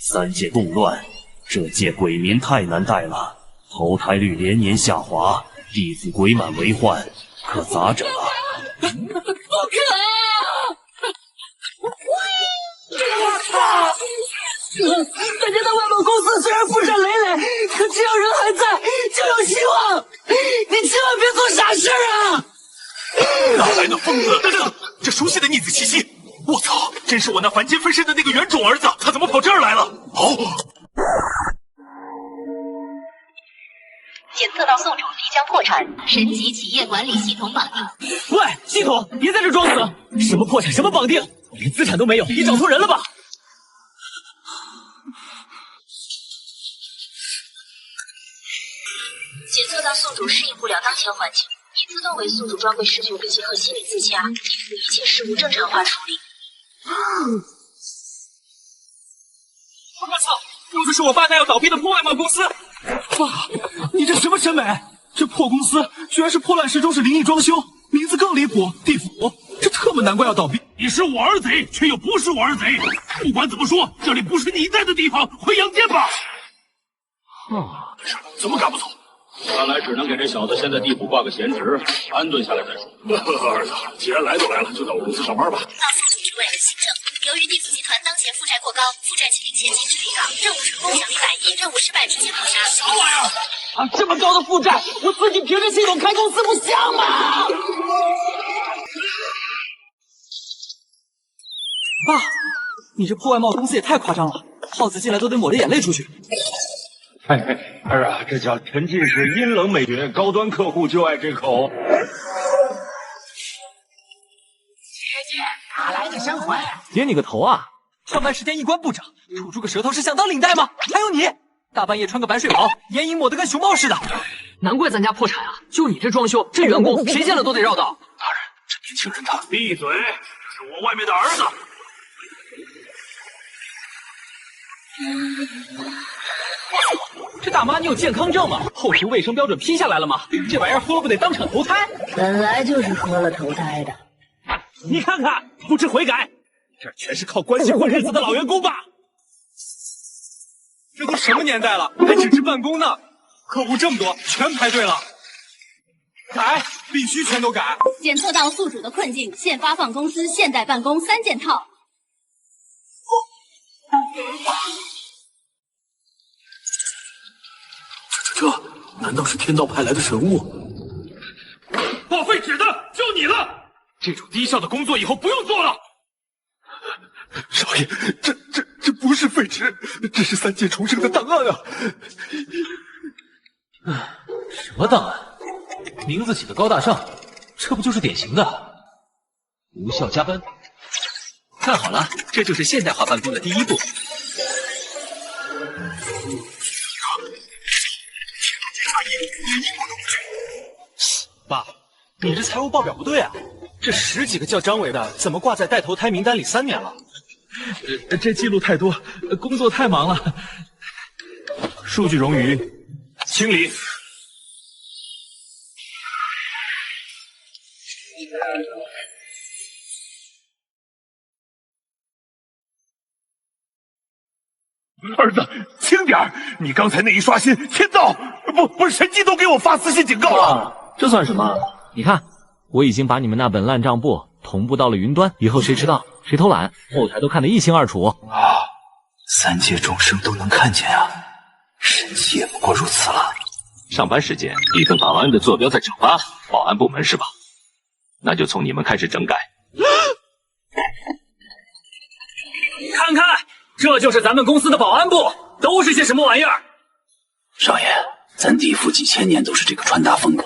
3界动乱，这届鬼民太难带了，投胎率连年下滑，弟子鬼满为患，可咋整啊？不可啊！我操！咱家的外贸公司虽然负债累累，可只要人还在，就有希望。你千万别做傻事啊！哪来的疯子？等等，这熟悉的逆子气息！我操，真是我那凡间分身的那个原种儿子，他怎么跑这儿来了？哦。检测到宿主即将破产，神级企业管理系统绑定。喂，系统，别在这装死！什么破产，什么绑定，我连资产都没有，你找错人了吧？检测到宿主适应不了当前环境，已自动为宿主装备视觉更新和心理自洽，地府一切事务正常化处理。我操！又就是我爸那要倒闭的破外贸公司。爸，你这什么审美？这破公司居然是破烂时钟是灵异装修，名字更离谱，地府，这特么难怪要倒闭。你是我儿贼，却又不是我儿贼。不管怎么说，这里不是你在的地方，回阳间吧。怎么赶不走？看来只能给这小子先在地府挂个闲职，安顿下来再说。儿子，既然来都来了，就到我公司上班吧。到宿主之外的行政，由于地府集团当前负债过高，负债清理前禁止离岗，任务成功奖励100亿，任务失败直接破产。啥玩意儿？啊，这么高的负债，我自己凭着系统开公司不香吗？爸，你这破外贸公司也太夸张了，耗子进来都得抹着眼泪出去。儿啊，这叫沉浸式阴冷美学，高端客户就爱这口。哪来的神魂？接你个头啊！上班时间一关部长，吐出个舌头是想当领带吗？还有你，大半夜穿个白睡袍，眼影抹得跟熊猫似的。难怪咱家破产啊！就你这装修，这员工谁见了都得绕道。大人，这年轻人他闭嘴，这是我外面的儿子。这大妈，你有健康证吗？后厨卫生标准批下来了吗？这玩意儿喝了不得当场投胎？本来就是喝了投胎的。你看看，不知悔改，这全是靠关系混日子的老员工吧？这都什么年代了，还纸质办公呢？客户这么多，全排队了。改，必须全都改。检测到宿主的困境，现发放公司现代办公3件套。这难道是天道派来的神物？报废纸的就你了！这种低效的工作以后不用做了。少爷，这不是废纸，这是3界重生的档案啊！什么档案？名字起得高大上，这不就是典型的无效加班？看好了，这就是现代化办公的第一步。爸，你这财务报表不对啊！这10几个叫张伟的，怎么挂在待投胎名单里3年了？这记录太多，工作太忙了。数据冗余，清理。儿子，轻点儿！你刚才那一刷新，天道不是神机都给我发私信警告了。这算什么？你看，我已经把你们那本烂账簿同步到了云端，以后谁迟到谁偷懒，后台都看得一清二楚。啊，3界众生都能看见啊！神奇也不过如此了。上班时间，一份保安的坐标在酒吧，保安部门是吧？那就从你们开始整改。看看，这就是咱们公司的保安部，都是些什么玩意儿？少爷，咱地府几千年都是这个穿搭风格，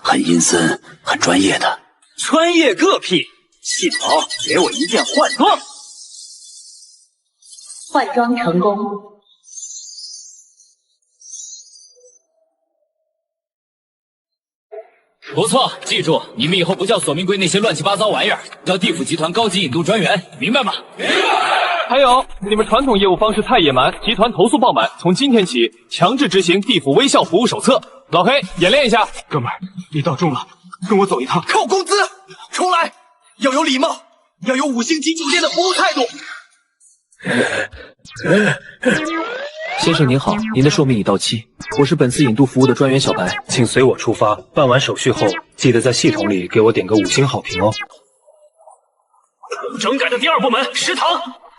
很阴森，很专业的。专业个屁！系统，给我一键换装。换装成功。不错，记住，你们以后不叫索命龟那些乱七八糟玩意儿，叫地府集团高级引渡专员，明白吗？明白。还有，你们传统业务方式太野蛮，集团投诉爆满，从今天起强制执行地府微笑服务手册。老黑，演练一下。哥们儿，你到中了，跟我走一趟。扣工资，重来，要有礼貌，要有5星级酒店的服务态度。先生您好，您的寿命已到期，我是本次引渡服务的专员小白，请随我出发。办完手续后，记得在系统里给我点个5星好评哦。整改的第2部门食堂。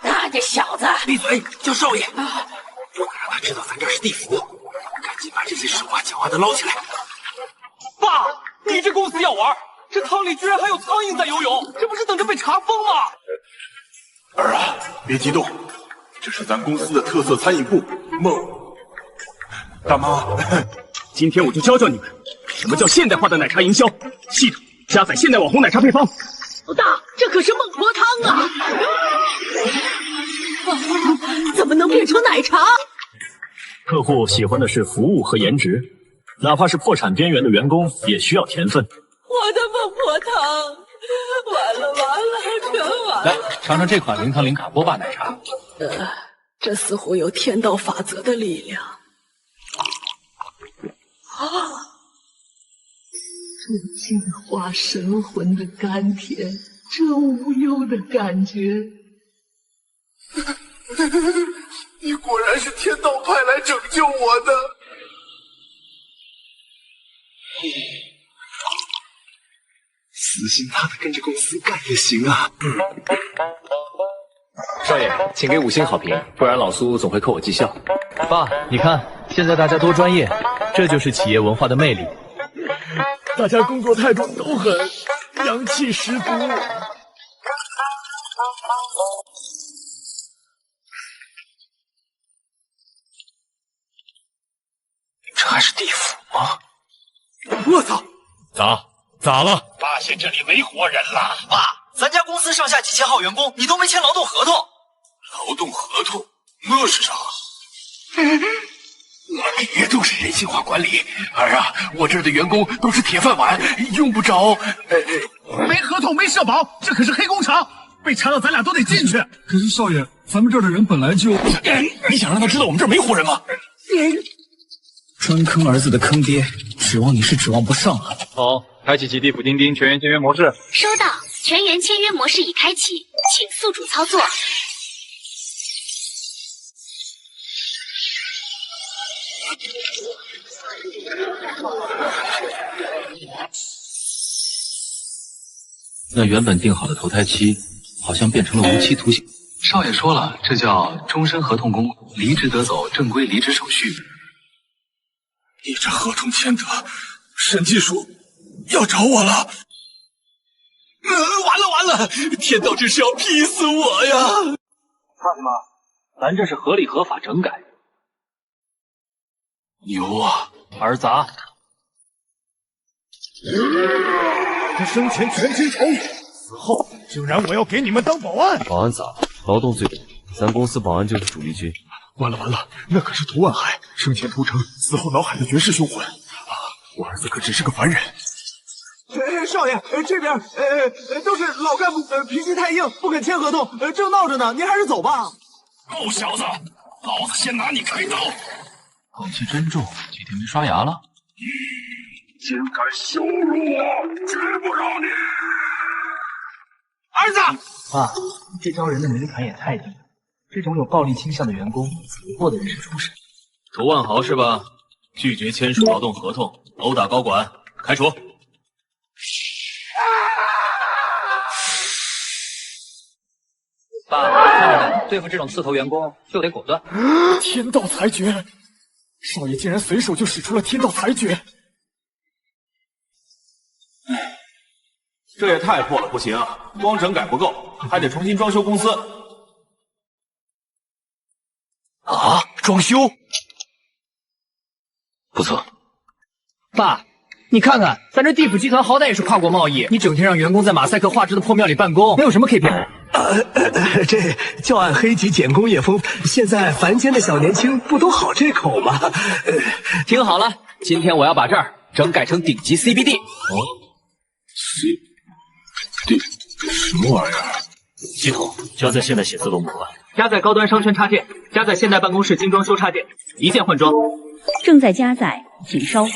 那这小子，闭嘴，叫少爷！不能让他知道咱这是地府，赶紧把这些手滑脚滑的捞起来。爸，你这公司要玩，这汤里居然还有苍蝇在游泳，这不是等着被查封吗？儿啊，别激动，这是咱公司的特色餐饮部梦。大妈，今天我就教教你们，什么叫现代化的奶茶营销，系统加载现代网红奶茶配方。老大，这可是孟婆汤啊！怎么能变成奶茶？客户喜欢的是服务和颜值，哪怕是破产边缘的员工也需要甜分。我的孟婆汤，完了，全完了！来尝尝这款零糖零卡波霸奶茶。这似乎有天道法则的力量。纯净化神魂的甘甜，这无忧的感觉。你果然是天道派来拯救我的。死心塌地跟着公司干也行啊。少爷，请给5星好评，不然老苏总会扣我绩效。爸，你看现在大家多专业，这就是企业文化的魅力。大家工作态度都很洋气十足。这还是地府吗？我操！咋了？发现这里没活人了。爸，咱家公司上下几千号员工，你都没签劳动合同。劳动合同？那是啥？别都是人性化管理。儿啊，我这儿的员工都是铁饭碗，用不着。没合同没社保，这可是黑工厂，被查到咱俩都得进去。可是少爷，咱们这儿的人本来就……你想让他知道我们这儿没活人吗？专坑儿子的坑爹，指望你是指望不上了。好，开启地府钉钉全员签约模式。收到，全员签约模式已开启，请宿主操作。那原本定好的投胎期，好像变成了无期徒刑。少爷说了，这叫终身合同工，离职得走正规离职手续。你这合同签得，审计署要找我了。完了，天道这是要劈死我呀！大爷们，咱这是合理合法整改。牛啊！儿子啊，他生前全军仇，死后竟然我要给你们当保安。保安咋了？劳动最多，咱公司保安就是主力军。完了，那可是屠万海，生前屠城，死后脑海的绝世凶魂啊！我儿子可只是个凡人。少爷，这边都是老干部，脾气太硬，不肯签合同，正闹着呢，您还是走吧。够小子，老子先拿你开刀！口气真重，几天没刷牙了。竟敢羞辱我，绝不饶你！儿子，爸，这招人的门槛也太低了。这种有暴力倾向的员工，死过的人是初审。涂万豪是吧？拒绝签署劳动合同，殴打高管，开除。爸，看着点，对付这种刺头员工就得果断。天道裁决，少爷竟然随手就使出了天道裁决。这也太破了，不行，光整改不够，还得重新装修公司。啊，装修？不错。爸，你看看，咱这地府集团好歹也是跨国贸易，你整天让员工在马赛克画质的破庙里办公，没有什么 KPI。这教案黑级简工业风，现在凡间的小年轻不都好这口吗？听好了，今天我要把这儿整改成顶级 CBD。CBD 什么玩意儿？系统加载现代写字楼模块，加载高端商圈插件，加载现代办公室精装修插件，一键换装。正在加载，请稍后。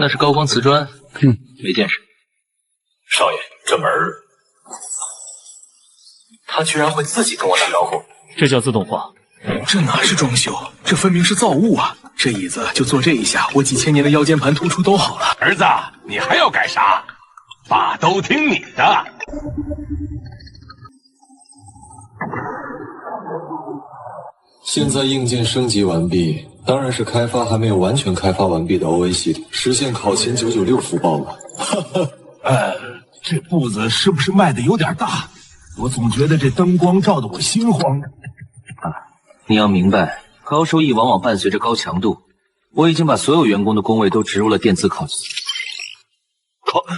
那是高光瓷砖，没见识。少爷，这门儿，他居然会自己跟我打招呼，这叫自动化。这哪是装修，这分明是造物啊！这椅子就坐这一下，我几千年的腰间盘突出都好了。儿子，你还要改啥？爸都听你的。现在硬件升级完毕，当然是开发还没有完全开发完毕的 OA 系统，实现考勤996福报了。这步子是不是迈的有点大？我总觉得这灯光照得我心慌。你要明白，高收益往往伴随着高强度。我已经把所有员工的工位都植入了电子考勤。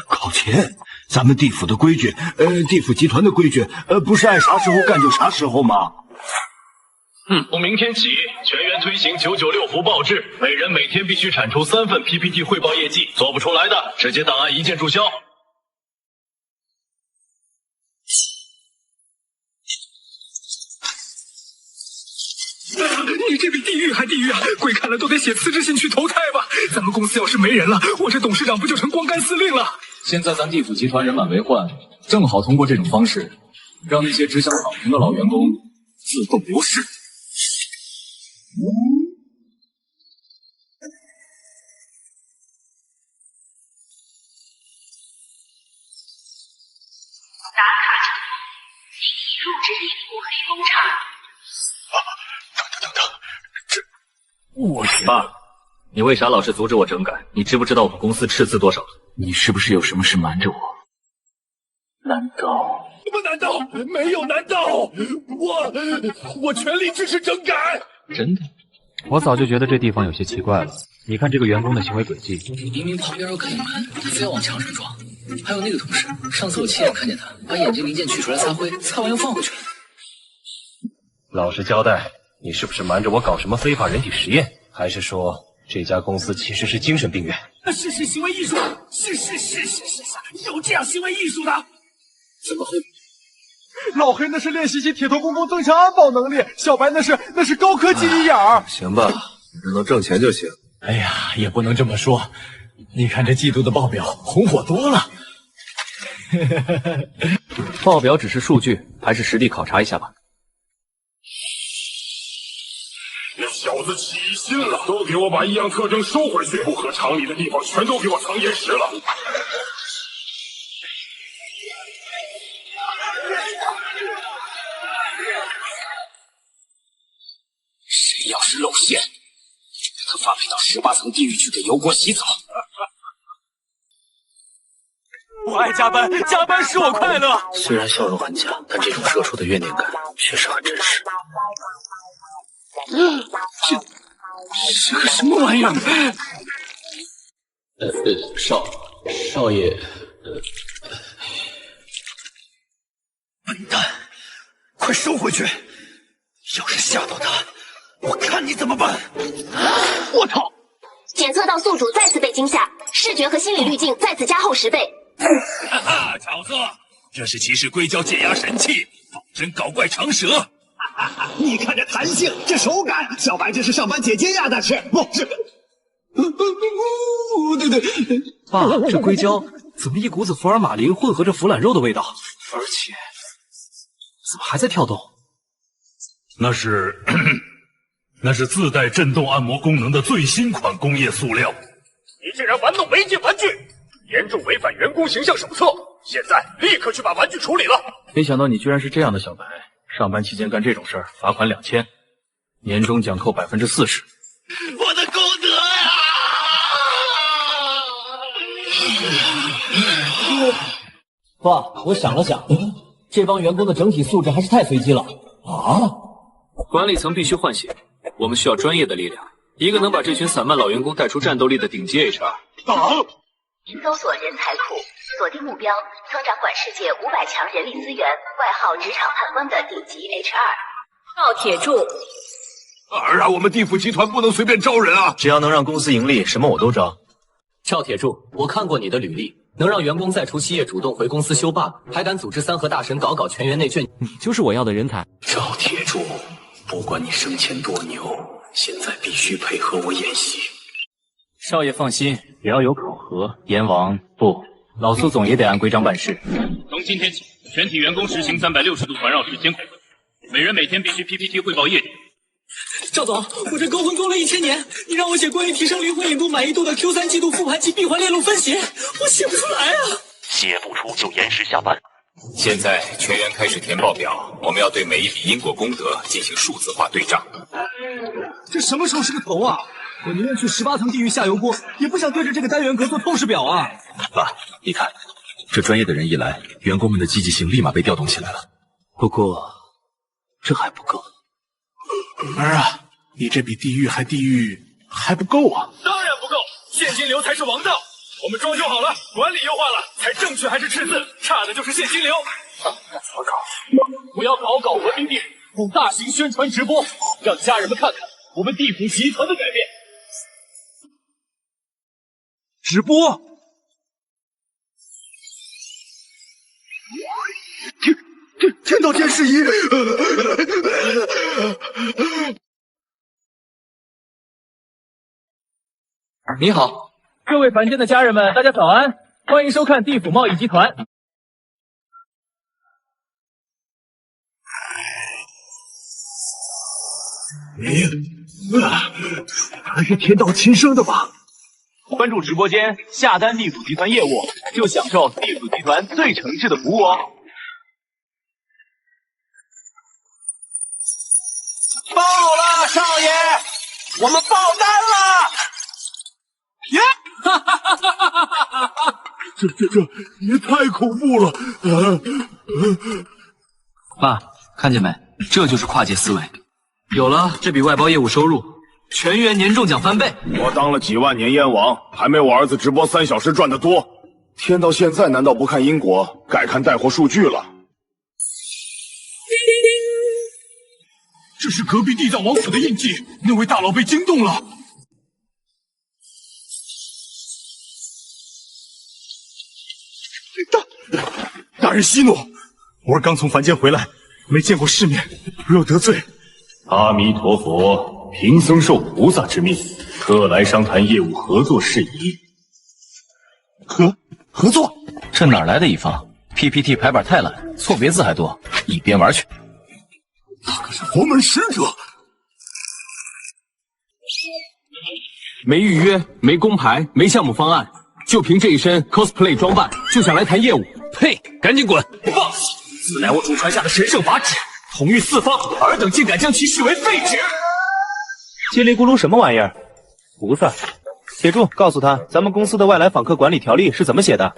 考勤？咱们地府的规矩，地府集团的规矩，不是爱啥时候干就啥时候吗？从明天起，全员推行996福报制，每人每天必须产出3份 PPT 汇报业绩，做不出来的，直接档案一键注销。你这比地狱还地狱啊！鬼看了都得写辞职信去投胎吧。咱们公司要是没人了，我这董事长不就成光杆司令了？现在咱地府集团人满为患，正好通过这种方式，让那些只想躺平的老员工自动流失。打卡成功，请你入职地府黑工厂。爸，你为啥老是阻止我整改？你知不知道我们公司赤字多少？你是不是有什么事瞒着我？难道？难道没有？难道我全力支持整改？真的？我早就觉得这地方有些奇怪了。你看这个员工的行为轨迹，明明旁边有看门，他非要往墙上撞。还有那个同事，上次我亲眼看见他把眼睛零件取出来擦灰，擦完又放回去了。老实交代，你是不是瞒着我搞什么非法人体实验？还是说这家公司其实是精神病院？是行为艺术，是，有这样行为艺术的？怎么会？老黑那是练习起铁头功增强安保能力，小白那是高科技一眼儿。行吧，只能挣钱就行。哎呀，也不能这么说。你看这季度的报表，红火多了。报表只是数据，还是实地考察一下吧。那小子起心了，都给我把异样特征收回去，不合常理的地方全都给我藏严实了。谁要是露馅，他发配到18层地狱去给油锅洗澡。我爱加班，加班使我快乐。虽然笑容很假，但这种社畜的怨念感确实很真实。这是个什么玩意儿？少爷，笨蛋，快收回去！要是吓到他，我看你怎么办！我操！检测到宿主再次被惊吓，视觉和心理滤镜再次加厚10倍。哈哈，小子，这是骑士硅胶解压神器，仿真搞怪长蛇。你看这弹性，这手感，小白这是上班解解压的吃，不是。对，爸，这硅胶怎么一股子福尔马林混合着腐懒肉的味道？而且怎么还在跳动？那是自带震动按摩功能的最新款工业塑料。你竟然玩弄违禁玩具，严重违反员工形象手册，现在立刻去把玩具处理了。没想到你居然是这样的小白，上班期间干这种事儿，罚款2000，年终奖扣40%。我的功德呀！爸，我想了想，这帮员工的整体素质还是太随机了啊！管理层必须换血，我们需要专业的力量，一个能把这群散漫老员工带出战斗力的顶级 HR。搜索人才库，锁定目标，曾掌管世界500强人力资源，外号职场判官的顶级 HR。赵铁柱。儿啊，我们地府集团不能随便招人啊！只要能让公司盈利，什么我都招。赵铁柱，我看过你的履历，能让员工在除夕夜主动回公司修 bug， 还敢组织3和大神搞全员内卷，你就是我要的人才。赵铁柱，不管你生前多牛，现在必须配合我演戏。少爷放心，只要有考核，阎王不，老苏总也得按规章办事。从今天起，全体员工实行360度环绕式监控，每人每天必须 PPT 汇报业绩。赵总，我这勾魂勾了1000年，你让我写关于提升灵魂引度满意度的 Q3季度复盘及闭环链路分析，我写不出来啊！写不出就延时下班。现在全员开始填报表，我们要对每一笔因果功德进行数字化对账。这什么时候是个头啊？我宁愿去18层地狱下油锅，也不想对着这个单元格做透视表啊！爸，你看，这专业的人一来，员工们的积极性立马被调动起来了。不过，这还不够。儿啊，你这比地狱还地狱还不够啊！当然不够，现金流才是王道。我们装修好了，管理优化了，才正确还是赤字，差的就是现金流。怎么搞？我要搞文明地府，大型宣传直播，让家人们看看我们地府集团的改变。直播？天道监视仪！你好，各位凡间的家人们，大家早安，欢迎收看地府贸易集团。还是天道亲生的吧？关注直播间，下单地府集团业务，就享受地府集团最诚挚的服务哦。爆了，少爷，我们爆单了！耶！哈哈哈哈哈哈！这也太恐怖了！爸，看见没？这就是跨界思维。有了这笔外包业务收入，全员年终奖翻倍。我当了几万年燕王，还没我儿子直播3小时赚得多。天道现在难道不看因果，改看带货数据了？这是隔壁地藏王府的印记，那位大佬被惊动了。大人息怒，我儿刚从凡间回来，没见过世面，若得罪，阿弥陀佛，贫僧受菩萨之命，特来商谈业务合作事宜。合作？这哪来的乙方 ？PPT 排版太烂，错别字还多，一边玩去。那可是佛门使者。没预约，没工牌，没项目方案，就凭这一身 cosplay 装扮，就想来谈业务？呸！赶紧滚！放弃！此乃我祖传下的神圣法旨，统御四方，尔等竟敢将其视为废纸！叽里咕噜什么玩意儿？菩萨，铁柱，告诉他，咱们公司的外来访客管理条例是怎么写的？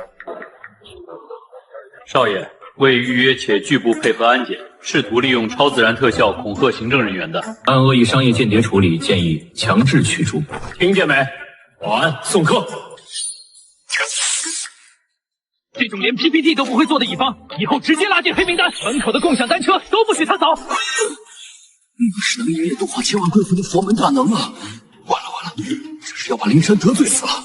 少爷，未预约且拒不配合安检，试图利用超自然特效恐吓行政人员的，按恶意商业间谍处理，建议强制驱逐。听见没？保安送客。这种连 PPT 都不会做的乙方，以后直接拉进黑名单。门口的共享单车都不许他扫。那是能营业度化千万贵妇的佛门大能啊！完了，这是要把灵山得罪死了。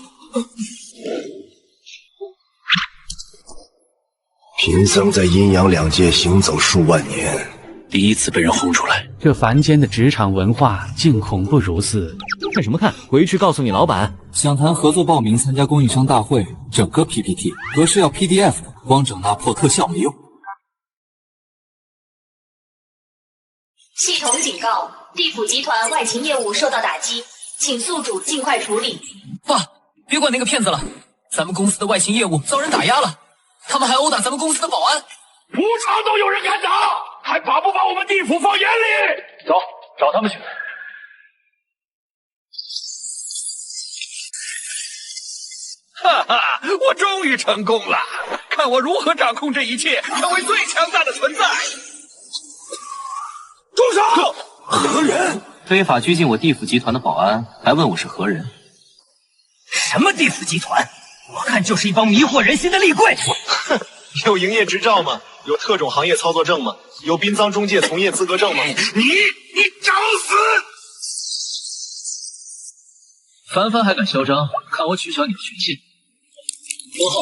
贫僧在阴阳两界行走数万年，第一次被人轰出来。这凡间的职场文化竟恐怖如斯！看什么看？回去告诉你老板，想谈合作报名参加供应商大会，整个 PPT 格式要 PDF 的，光整那破特效没用。系统警告：地府集团外勤业务受到打击，请宿主尽快处理。爸，别管那个骗子了，咱们公司的外勤业务遭人打压了，他们还殴打咱们公司的保安，无偿都有人敢打，还把不把我们地府放眼里？走，找他们去。哈哈，我终于成功了！看我如何掌控这一切，成为最强大的存在！住手！何人？非法拘禁我地府集团的保安，还问我是何人？什么地府集团？我看就是一帮迷惑人心的厉鬼。哼，有营业执照吗？有特种行业操作证吗？有殡葬中介从业资格证吗？你找死！凡凡还敢嚣张，看我取消你的权限。拨号。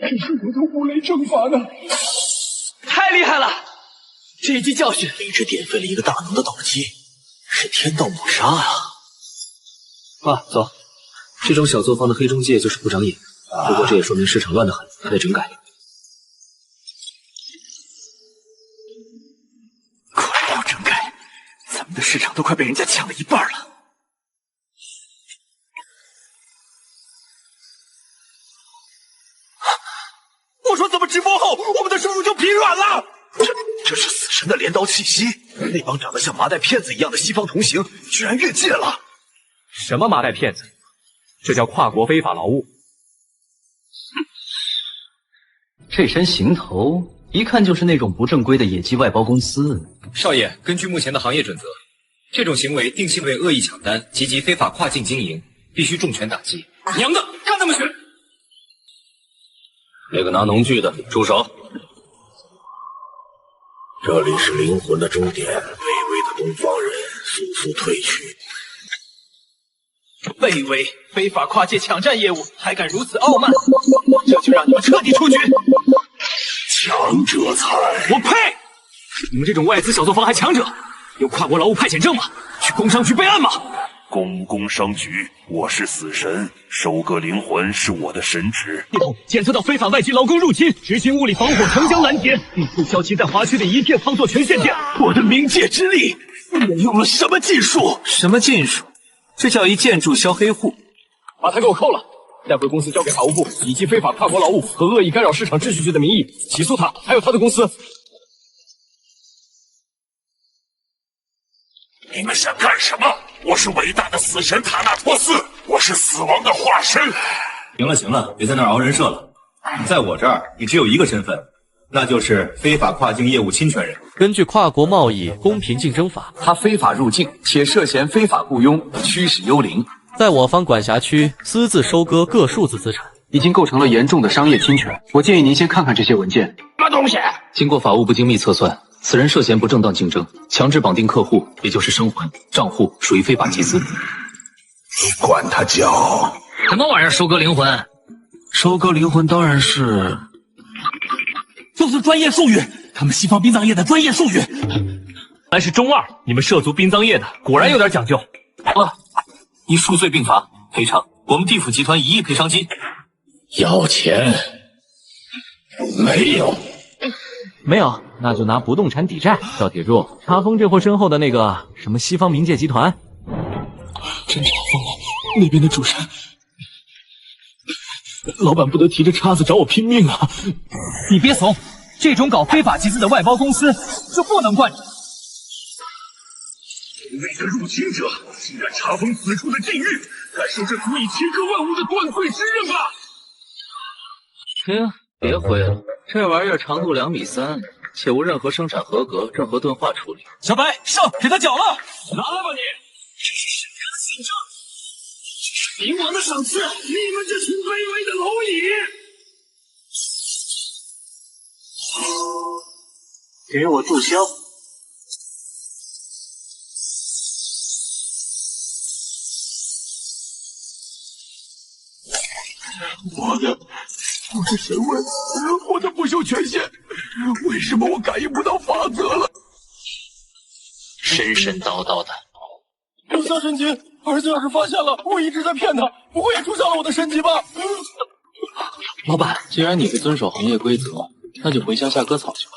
这是我的五雷正法呢！太厉害了！这一记教训，理智点废了一个大能的动机，是天道抹杀啊！爸，走。这种小作坊的黑中介就是不长眼，不过这也说明市场乱得很，还得整改。果然要整改，咱们的市场都快被人家抢了一半了。我说，怎么直播后我们的收入就疲软了？这是死神的镰刀气息！那帮长得像麻袋骗子一样的西方同行，居然越界了！什么麻袋骗子？这叫跨国非法劳务。这身行头，一看就是那种不正规的野鸡外包公司。少爷，根据目前的行业准则，这种行为定性为恶意抢单及非法跨境经营，必须重拳打击。娘的，干那么绝！那个拿农具的，住手！这里是灵魂的终点，卑微的东方人速速退去。卑微，非法跨界抢占业务，还敢如此傲慢，这就让你们彻底出局！强者才！我呸！你们这种外资小作坊还强者，有跨国劳务派遣证吗？去工商局备案吗？工商局，我是死神，收割灵魂是我的神职。系统检测到非法外籍劳工入侵，执行物理防火城乡拦截，并注销其在华区的一切操作权限电。我的冥界之力，你用了什么技术？什么技术？这叫一键注销黑户。把他给我扣了，带回公司交给法务部，以及非法跨国劳务和恶意干扰市场秩序罪的名义起诉他，还有他的公司。你们想干什么？我是伟大的死神塔纳托斯，我是死亡的化身。行了，别在那儿熬人设了。在我这儿，你只有一个身份，那就是非法跨境业务侵权人。根据《跨国贸易公平竞争法》，他非法入境，且涉嫌非法雇佣，驱使幽灵，在我方管辖区私自收割各数字资产，已经构成了严重的商业侵权。我建议您先看看这些文件。什么东西？经过法务部精密测算，此人涉嫌不正当竞争，强制绑定客户，也就是生还账户，属于非法集资。你管他叫什么玩意儿？收割灵魂？收割灵魂当然是，就是专业术语，他们西方殡葬业的专业术语。还是中二，你们涉足殡葬业的果然有点讲究。依数罪并罚，赔偿我们地府集团1亿赔偿金。要钱？没有。没有，那就拿不动产抵债。赵铁柱，查封这货身后的那个什么西方冥界集团。真查封了，那边的主神，老板不得提着叉子找我拼命啊！你别怂，这种搞非法集资的外包公司就不能惯着。那个入侵者竟然查封此处的禁域，该受这足以切割万物的断罪之刃吧！停，别挥了，这玩意儿长度2.3米，且无任何生产合格，任何钝化处理。小白上，给他缴了，拿来吧你！这是神人的信证，这是冥王的赏赐，你们这群卑微的蝼蚁！给我注销。我是神位，我的不朽权限，为什么我感应不到法则了？神神叨叨的。有效神级，儿子要是发现了，我一直在骗他，不会也注销了我的神级吧？老板，既然你不遵守行业规则，那就回乡下割草去吧。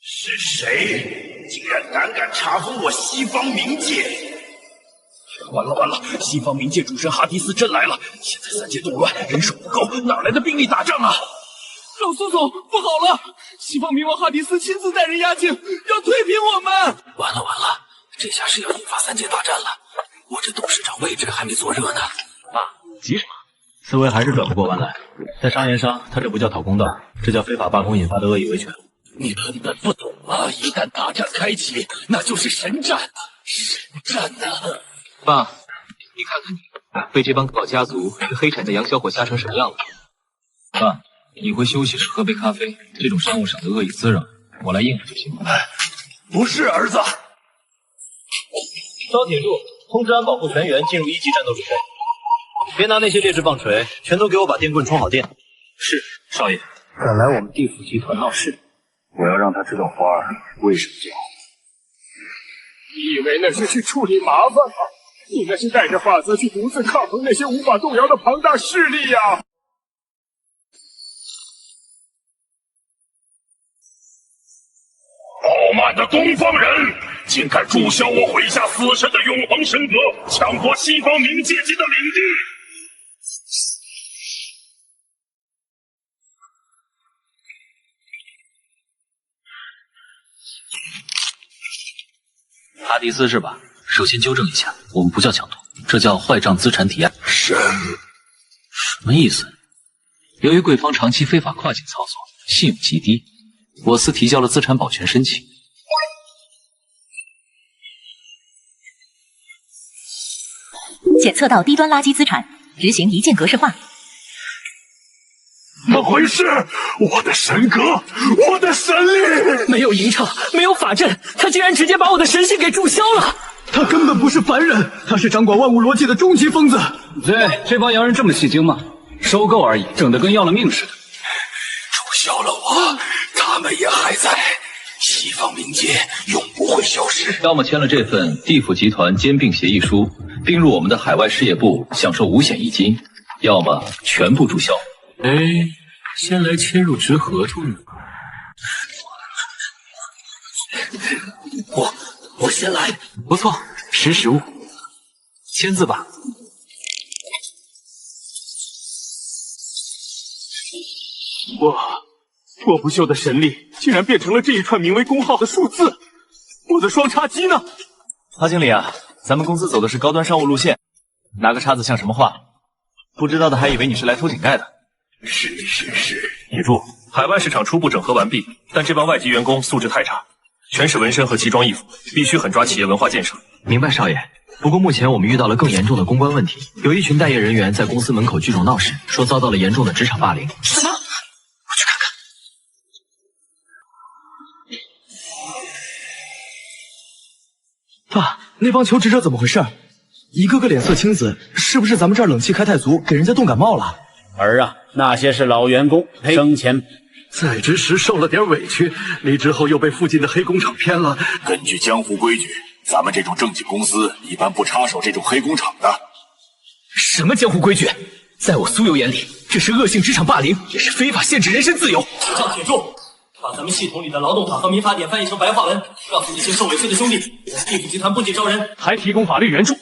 是谁竟然胆敢查封我西方冥界？完了！西方冥界主神哈迪斯真来了！现在三界动乱，人手不够，哪来的兵力打仗啊？老苏总，不好了！西方冥王哈迪斯亲自带人压境，要推平我们！完了，这下是要引发三界大战了。我这董事长位置还没坐热呢。爸，急什么？思维还是转不过弯来。在商言商，他这不叫讨公道，这叫非法罢工引发的恶意维权。你根本不懂啊！一旦大战开启，那就是神战，神战啊！爸，你看看你，被这帮搞家族与黑产的洋小伙吓成什么样了？爸，你回休息室喝杯咖啡，这种商务上的恶意滋扰，我来应付就行了。不是儿子。招铁柱，通知安保护全员进入1级战斗准备。别拿那些劣质棒槌，全都给我把电棍充好电。是，少爷。敢来我们地府集团闹事，我要让他知道花儿为什么这样。你以为那是去处理麻烦吗？你那是带着法则去独自抗衡那些无法动摇的庞大势力呀！傲慢的东方人，竟敢注销我麾下死神的永恒神格，抢夺西方冥界级的领地！哈迪斯是吧？首先纠正一下，我们不叫抢夺，这叫坏账资产抵押。什么意思？由于贵方长期非法跨境操作，信用极低，我司提交了资产保全申请。检测到低端垃圾资产，执行一键格式化。怎么回事？我的神格，我的神力！没有营场，没有法阵，他竟然直接把我的神性给注销了！他根本不是凡人，他是掌管万物逻辑的终极疯子。对，这帮洋人这么戏精吗？收购而已，整得跟要了命似的。注销了我，他们也还在。西方冥界永不会消失。要么签了这份地府集团兼并协议书，并入我们的海外事业部，享受五险一金；要么全部注销。哎，先来签入纸合同呢。我先来。不错，识时务。签字吧。我不锈的神力竟然变成了这一串名为工号的数字，我的双叉戟呢？华经理啊，咱们公司走的是高端商务路线，拿个叉子像什么话？不知道的还以为你是来偷井盖的。是。铁柱，海外市场初步整合完毕，但这帮外籍员工素质太差，全是纹身和奇装异服，必须狠抓企业文化建设。明白，少爷。不过目前我们遇到了更严重的公关问题，有一群待业人员在公司门口聚众闹事，说遭到了严重的职场霸凌。什么？爸，那帮求职者怎么回事？一个个脸色青紫，是不是咱们这儿冷气开太足，给人家冻感冒了？儿啊，那些是老员工，生前在职时受了点委屈，离职后又被附近的黑工厂骗了。根据江湖规矩，咱们这种正经公司一般不插手这种黑工厂的。什么江湖规矩？在我苏友眼里，这是恶性职场霸凌，也是非法限制人身自由。张铁柱，把咱们系统里的劳动法和民法典翻译成白话文，告诉那些受委屈的兄弟，地府集团不仅招人，还提供法律援助。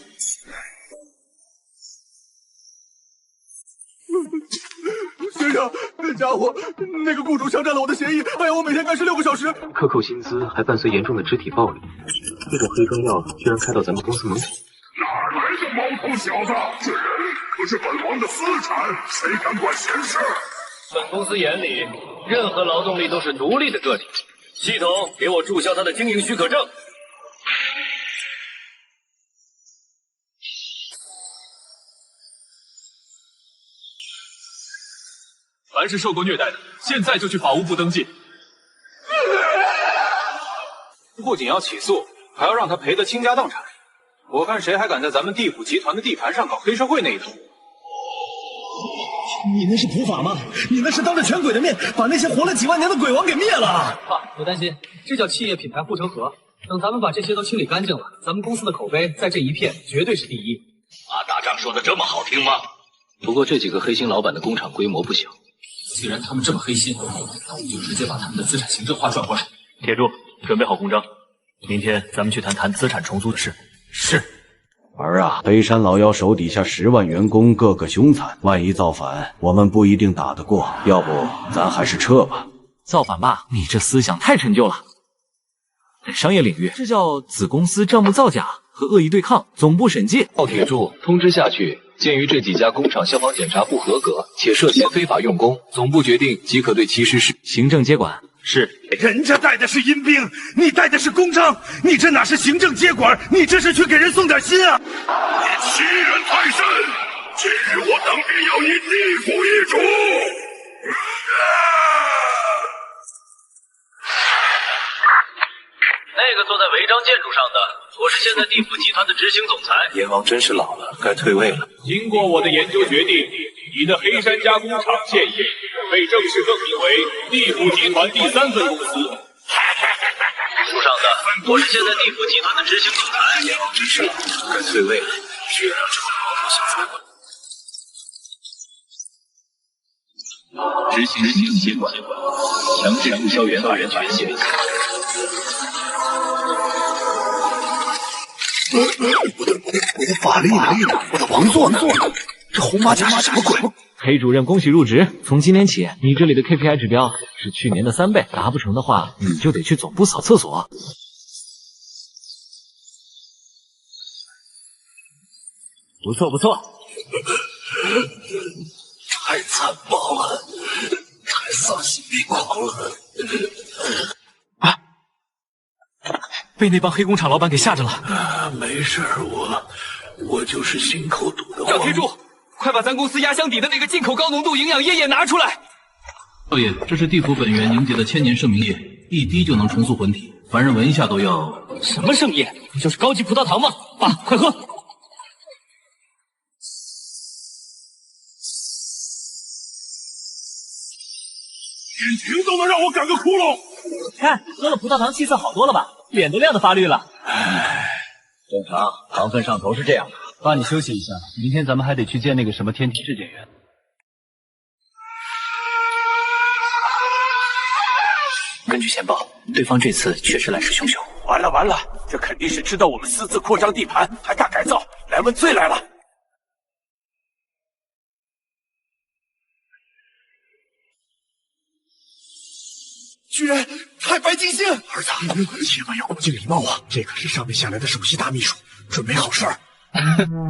学长，那家伙，那个雇主强占了我的协议，还要我每天干10-6个小时，克扣薪资，还伴随严重的肢体暴力。这种黑中药居然开到咱们公司门口，哪来的毛头小子？这人可是本王的私产，谁敢管闲事？本公司眼里，任何劳动力都是独立的个体。系统给我注销他的经营许可证。凡是受过虐待的，现在就去法务部登记。不仅要起诉，还要让他赔得倾家荡产。我看谁还敢在咱们地府集团的地盘上搞黑社会那一套。你那是普法吗？你那是当着全鬼的面，把那些活了几万年的鬼王给灭了！爸，别担心，这叫企业品牌护城河。等咱们把这些都清理干净了，咱们公司的口碑在这一片绝对是第一。马大丈说的这么好听吗？不过这几个黑心老板的工厂规模不小。既然他们这么黑心，那我们就直接把他们的资产行政化转过来。铁柱，准备好公章，明天咱们去谈资产重组的事。是。儿啊，黑山老妖手底下10万员工，个个凶残，万一造反，我们不一定打得过。要不咱还是撤吧。造反吧，你这思想太陈旧了。在商业领域，这叫子公司账目造假和恶意对抗，总部审计。铁柱，通知下去。鉴于这几家工厂消防检查不合格，且涉嫌非法用工，总部决定即可对其实施行政接管。是。人家带的是阴兵，你带的是公章，你这哪是行政接管，你这是去给人送点心啊！你欺人太甚！今日我当必要你地府一主！那个坐在违章建筑上的，我是现在地府集团的执行总裁。阎王真是老了，该退位了。经过我的研究决定，你的黑山加工厂现已被正式更名为地府集团第3分公司。书上的，我是现在地府集团的执行总裁。言之上，干脆未来居然让这种毛头小子管。执行接管，强制注销原法人权限。我的法力呢？我的王座呢？这红马甲是什么鬼？黑主任，恭喜入职！从今天起，你这里的 KPI 指标是去年的3倍，达不成的话，你就得去总部扫厕所。不错不错，太残暴了，太丧心病狂了！被那帮黑工厂老板给吓着了。没事，我就是心口堵得慌。赵天柱，快把咱公司压箱底的那个进口高浓度营养液也拿出来！少爷，这是地府本源凝结的千年圣明液，一滴就能重塑魂体，凡人闻一下都要。什么圣液？不就是高级葡萄糖吗？爸，快喝！天庭都能让我赶个窟窿。看，喝了葡萄糖气色好多了吧？脸都亮得发绿了。正常，糖分上头是这样的。爸，你休息一下，明天咱们还得去见那个什么天庭质检员。根据线报，对方这次确实来势汹汹。完了，这肯定是知道我们私自扩张地盘，还大改造，来问罪来了。居然太白金星！儿子，千万要恭敬礼貌啊！这可是上面下来的首席大秘书，准备好事儿。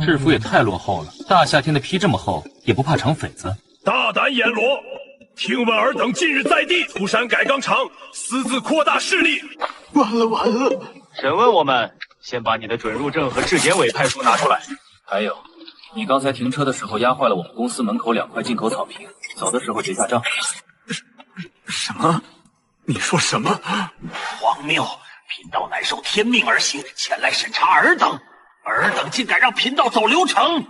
制服也太落后了，大夏天的皮这么厚，也不怕长匪子？大胆阎罗！听闻尔等近日在地出山改钢厂，私自扩大势力。完了！审问我们，先把你的准入证和质检委派书拿出来。还有，你刚才停车的时候压坏了我们公司门口2块进口草坪，走的时候结下账。什么？你说什么？荒谬！贫道乃受天命而行，前来审查尔等，尔等竟敢让贫道走流程！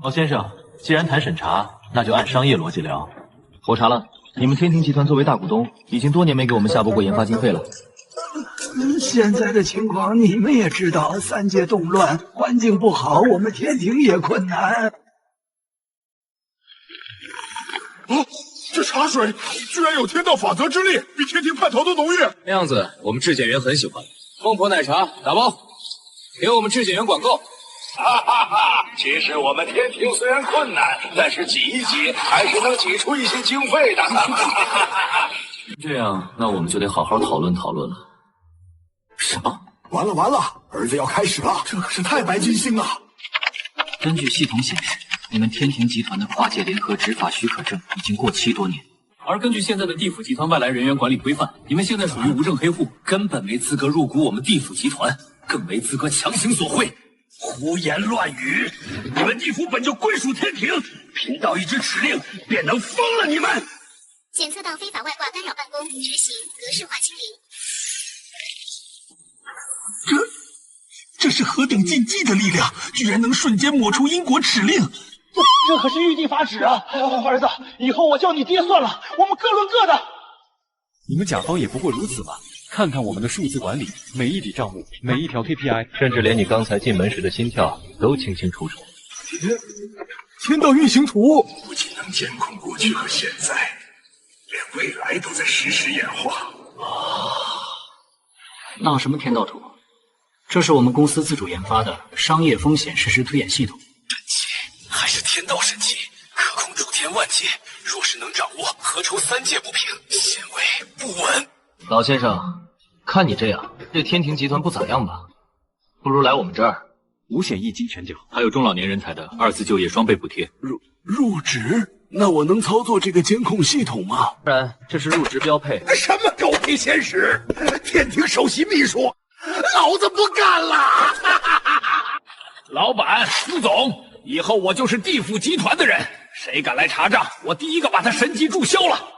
老先生，既然谈审查，那就按商业逻辑聊。我查了，你们天庭集团作为大股东，已经多年没给我们下拨过研发经费了。现在的情况你们也知道，3界动乱，环境不好，我们天庭也困难。这茶水居然有天道法则之力，比天庭叛逃的浓郁。看样子我们质检员很喜欢。孟婆奶茶打包，给我们质检员管够。其实我们天庭虽然困难，但是挤一挤还是能挤出一些经费的。这样，那我们就得好好讨论讨论了。什么？完了！儿子要开始了，这可是太白金星啊！根据系统显示，你们天庭集团的跨界联合执法许可证已经过期多年，而根据现在的地府集团外来人员管理规范，你们现在属于无证黑户，根本没资格入股我们地府集团，更没资格强行索贿。胡言乱语！你们地府本就归属天庭，贫道一纸指令便能封了你们。检测到非法外挂干扰办公，执行格式化清零。这是何等禁忌的力量，居然能瞬间抹除因果指令！这可是玉帝法旨啊！儿子，以后我叫你爹算了，我们各论各的。你们甲方也不过如此吧？看看我们的数字管理，每一笔账目，每一条 KPI， 甚至连你刚才进门时的心跳都清清楚楚。天道运行图不仅能监控过去和现在，连未来都在实时演化。闹什么天道图？这是我们公司自主研发的商业风险实时推演系统。神奇，还是天道神奇，可控诸天万界，若是能掌握，何愁3界不平，显为不稳。老先生，看你这样，这天庭集团不咋样吧？不如来我们这儿，5险1金全缴，还有中老年人才的2次就业双倍补贴。入职？那我能操作这个监控系统吗？当然，这是入职标配。什么狗屁现实！天庭首席秘书，老子不干了！老板、副总，以后我就是地府集团的人，谁敢来查账，我第一个把他神级注销了。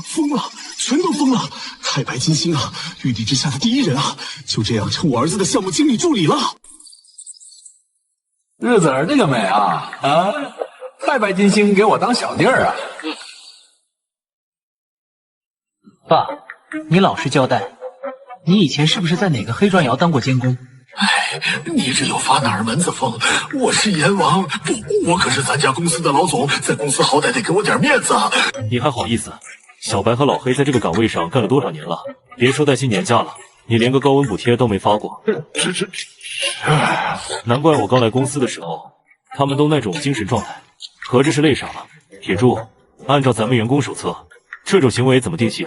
疯了，全都疯了！太白金星啊，玉帝之下的第一人啊，就这样成我儿子的项目经理助理了。日子儿这个美啊！ 200白金星给我当小弟儿啊！爸，你老实交代，你以前是不是在哪个黑砖窑当过监工？哎，你这又发哪儿门子风？我是阎王，不，我可是咱家公司的老总，在公司好歹得给我点面子啊！你还好意思？小白和老黑在这个岗位上干了多少年了？别说带薪年假了，你连个高温补贴都没发过。难怪我刚来公司的时候，他们都那种精神状态，合着是累傻了。铁柱，按照咱们员工手册，这种行为怎么定性？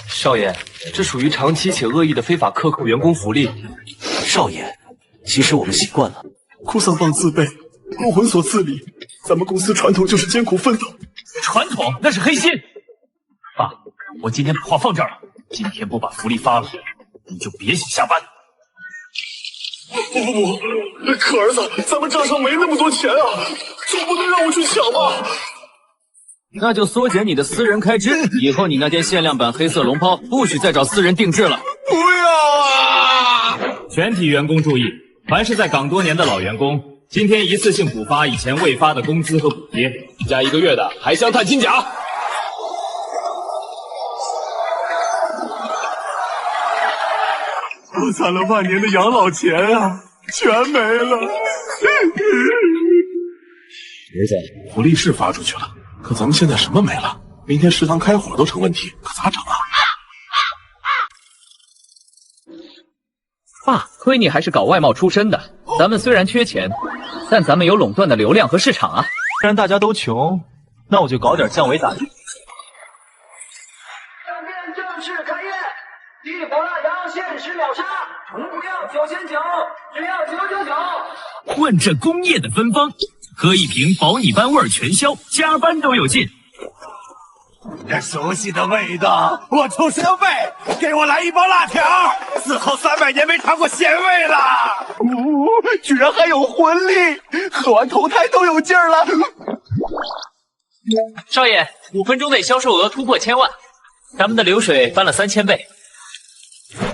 少爷，这属于长期且恶意的非法克扣员工福利。少爷，其实我们习惯了。哭丧棒自备，入魂所自理。咱们公司传统就是艰苦奋斗。传统那是黑心。爸，我今天把话放这儿了，今天不把福利发了，你就别想下班。不，可儿子，咱们账上没那么多钱啊，总不能让我去抢吧？那就缩减你的私人开支，以后你那件限量版黑色龙抛不许再找私人定制了。不要啊！全体员工注意，凡是在岗多年的老员工，今天一次性补发以前未发的工资和补贴，加1个月的还乡探亲奖。我攒了半年的养老钱啊，全没了。儿子，福利是发出去了，可咱们现在什么没了？明天食堂开火都成问题，可咋整啊？爸，亏你还是搞外贸出身的，咱们虽然缺钱，但咱们有垄断的流量和市场啊。既然大家都穷，那我就搞点降维打击。商店正式开业，地火辣羊限时秒杀，不要9900，只要999。混着工业的芬芳，喝一瓶保你班味儿全消，加班都有劲。这熟悉的味道，我出生背，给我来1包辣条，此后300年没尝过咸味了。居然还有魂力，喝完投胎都有劲儿了。少爷，5分钟内销售额突破1000万，咱们的流水翻了3000倍。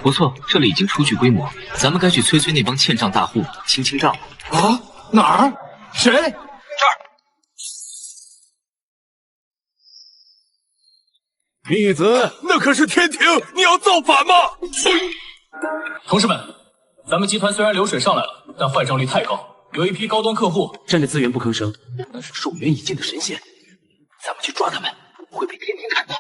不错，这里已经初具规模，咱们该去催催那帮欠账大户，清清账。啊？哪儿？谁？这儿。逆子，那可是天庭，你要造反吗？同事们，咱们集团虽然流水上来了，但坏账率太高，有一批高端客户站着资源不吭声，那是寿元已尽的神仙，咱们去抓他们会被天庭看到。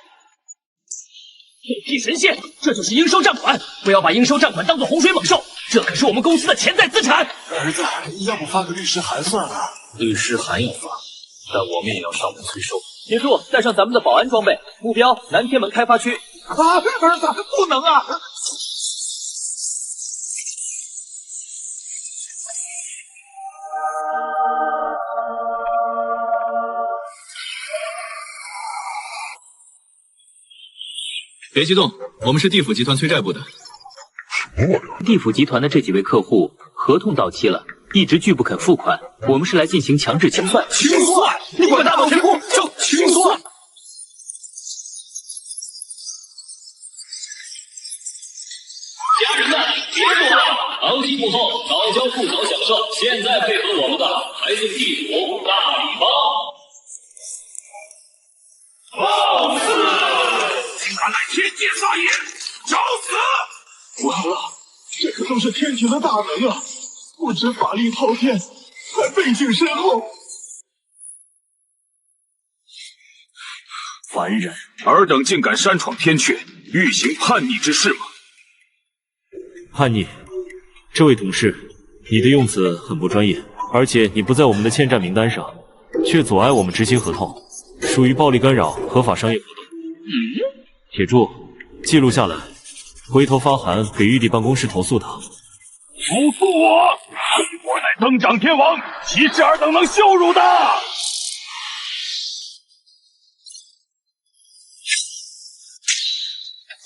一批神仙，这就是应收账款，不要把应收账款当作洪水猛兽，这可是我们公司的潜在资产。儿子，要不发个律师函算了？律师函要发，但我们也要上门催收。铁柱，带上咱们的保安装备，目标南天门开发区。啊，儿子，不能啊！别激动，我们是地府集团催债部的。地府集团的这几位客户合同到期了，一直拒不肯付款，我们是来进行强制清算。清算？你管大闹天宫就清算？家人们，别躲了！行情幕后，早交付早享受。现在配合我们的，来自地府大礼包。放肆！竟敢来天界撒野，找死！完了，这可都是天庭的大人啊！不止法力滔天，还背景深厚。凡人，尔等竟敢擅闯天阙，欲行叛逆之事吗？叛逆，这位同事，你的用词很不专业，而且你不在我们的欠债名单上，却阻碍我们执行合同，属于暴力干扰合法商业活动。铁柱，记录下来，回头发函给玉帝办公室投诉他。投诉我！我乃登掌天王，岂是尔等能羞辱的？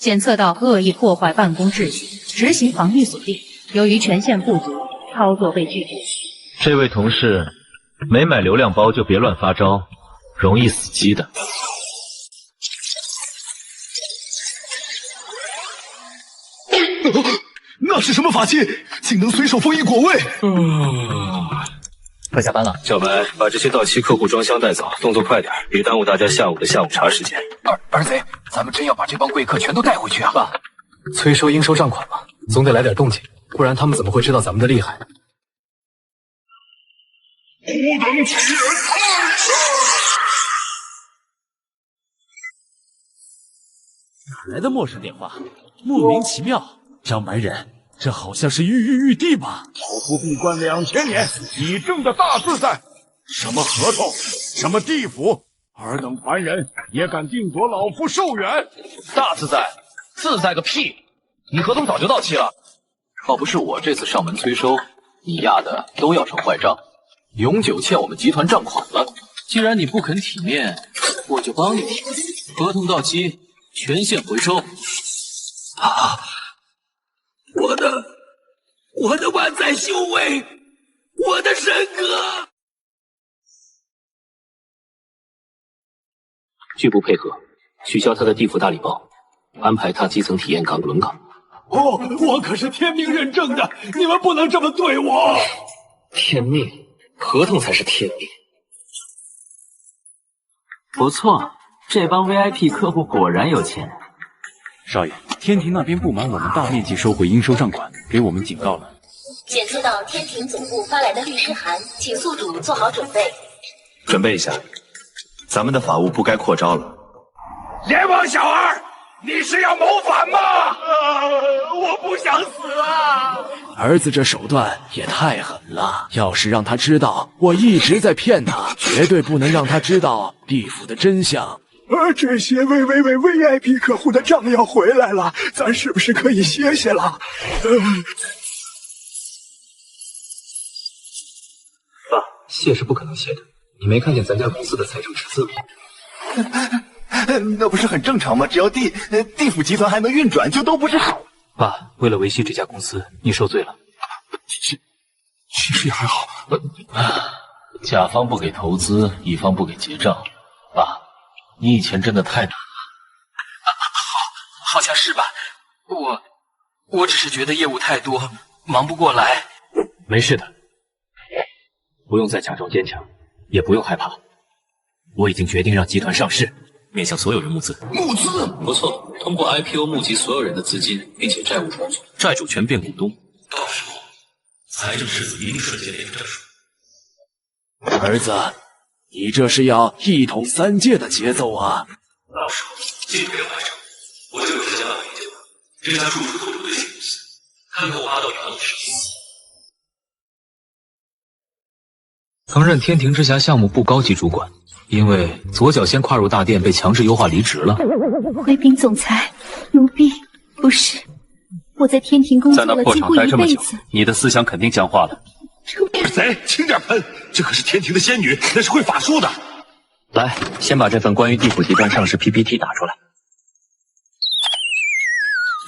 检测到恶意破坏办公秩序，执行防御锁定，由于权限不足，操作被拒绝。这位同事，没买流量包就别乱发招，容易死机的。那是什么法器？竟能随手封印果位？快下班了。小白，把这些到期客户装箱带走，动作快点，别耽误大家下午的下午茶时间。儿贼，咱们真要把这帮贵客全都带回去啊？爸，催收应收账款嘛，总得来点动静，不然他们怎么会知道咱们的厉害？吾等岂人太甚！哪来的陌生电话？莫名其妙。张蛮人，这好像是玉帝吧？老夫闭关2000年，以正的大自在。什么合同，什么地府，尔等凡人也敢定夺老夫寿元？大自在，自在个屁！你合同早就到期了。要不是我这次上门催收，你丫的都要成坏账，永久欠我们集团账款了。既然你不肯体面，我就帮你体面。合同到期，全线回收。啊！我的万载修为，我的神格！拒不配合，取消他的地府大礼包，安排他基层体验岗轮岗。我可是天命认证的，你们不能这么对我！天命，合同才是天命。不错，这帮 VIP 客户果然有钱。少爷，天庭那边不满我们大面积收回应收账款，给我们警告了。检测到天庭总部发来的律师函，请宿主做好准备。准备一下，咱们的法务不该扩招了。阎王小儿，你是要谋反吗？我不想死啊！儿子这手段也太狠了，要是让他知道我一直在骗他，绝对不能让他知道地府的真相。这些VIP 客户的账要回来了，咱是不是可以歇歇了？爸，谢是不可能谢的。你没看见咱家公司的财政赤字吗？那不是很正常吗？只要地府集团还能运转，就都不是好。爸，为了维系这家公司，你受罪了。其实也还好。甲方不给投资，乙方不给结账。爸，你以前真的太难了。好像是吧？我只是觉得业务太多，忙不过来。没事的，不用再假装坚强，也不用害怕。我已经决定让集团上市，面向所有人募资。募资不错，通过 IPO 募集所有人的资金，并且债务重组，债主全变股东。到时候财政赤字一定瞬间连正数。儿子，你这是要一统三界的节奏啊！到时候这个要完成，我就有时间安排一下这家注入透流的新公司，看看我8到2亿是。曾任天庭之匣项目部高级主管，因为左脚先跨入大殿被强制优化离职了。回禀总裁，奴婢不是，我在天庭工作了几乎一辈子，你的思想肯定僵化了。贼，轻点喷！这可是天庭的仙女，那是会法术的。来，先把这份关于地府集团上市 PPT 打出来。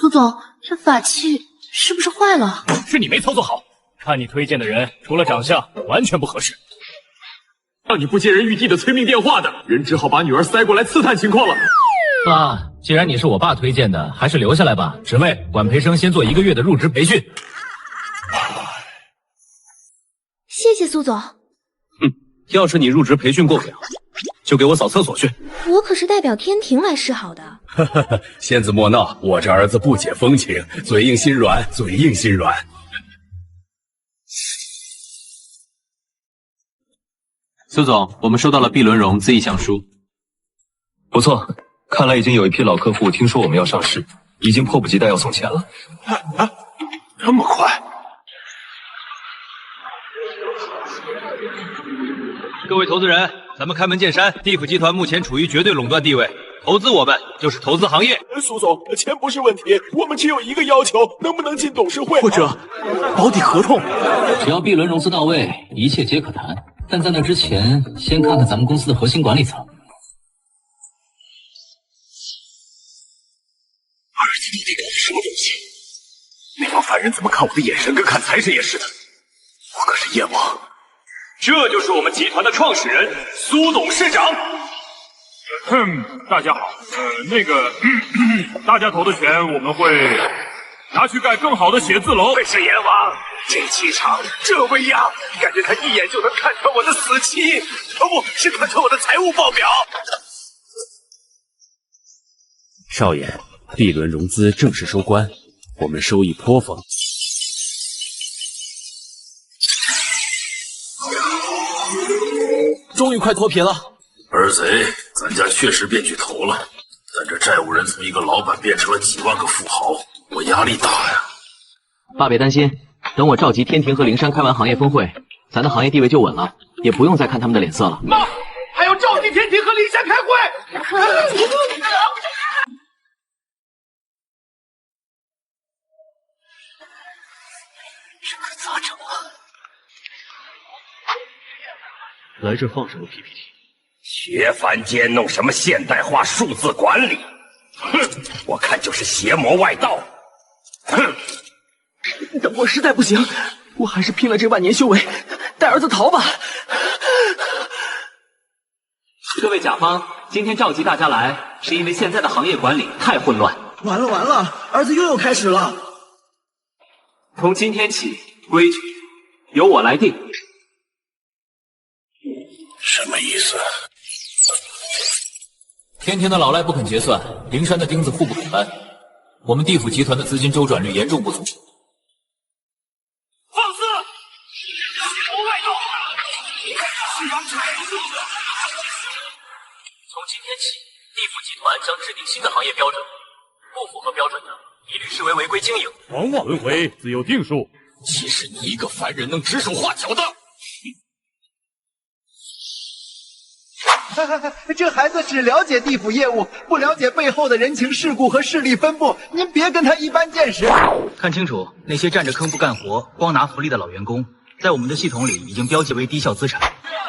苏总，这法器是不是坏了？是你没操作好，看你推荐的人，除了长相，完全不合适。让你不接人玉帝的催命电话的人，只好把女儿塞过来刺探情况了。爸，既然你是我爸推荐的，还是留下来吧。职位管培生先做1个月的入职培训。谢谢苏总。要是你入职培训过不了，就给我扫厕所去。我可是代表天庭来示好的。仙子莫闹，我这儿子不解风情，嘴硬心软，嘴硬心软。苏总，我们收到了 B 轮融资意向书。不错，看来已经有一批老客户听说我们要上市，已经迫不及待要送钱了。这么快？各位投资人，咱们开门见山，地府集团目前处于绝对垄断地位，投资我们就是投资行业。苏总，钱不是问题，我们只有一个要求，能不能进董事会？或者保底合同？只要 B 轮融资到位，一切皆可谈。但在那之前，先看看咱们公司的核心管理层。儿子，你得搞什么东西？那帮凡人怎么看我的眼神跟看财神爷似的？我可是燕王。这就是我们集团的创始人苏董事长。大家好，大家投的钱我们会拿去盖更好的写字楼。会是阎王，这气场，这威压，感觉他一眼就能看穿我的死期，不是看穿我的财务报表。少爷，B轮融资正式收官，我们收益颇丰。终于快脱贫了。儿贼，咱家确实变巨头了，但这债务人从一个老板变成了几万个富豪，我压力大呀。爸别担心，等我召集天庭和灵山开完行业峰会，咱的行业地位就稳了，也不用再看他们的脸色了。妈，还要召集天庭和灵山开会。这可咋整啊？来这放什么 PPT？ 学凡间弄什么现代化数字管理？哼，我看就是邪魔外道。哼！等我实在不行，我还是拼了这万年修为，带儿子逃吧。各位甲方，今天召集大家来，是因为现在的行业管理太混乱。完了完了，儿子又要开始了。从今天起，规矩由我来定。什么意思？天庭的老赖不肯结算，灵山的钉子户不肯搬，我们地府集团的资金周转率严重不足。放肆！邪魔外道！从今天起，地府集团将制定新的行业标准，不符合标准的，一律视为违规经营。往往轮回，自有定数。岂是你一个凡人能指手画脚的？这孩子只了解地府业务，不了解背后的人情世故和势力分布。您别跟他一般见识。看清楚，那些占着坑不干活、光拿福利的老员工，在我们的系统里已经标记为低效资产。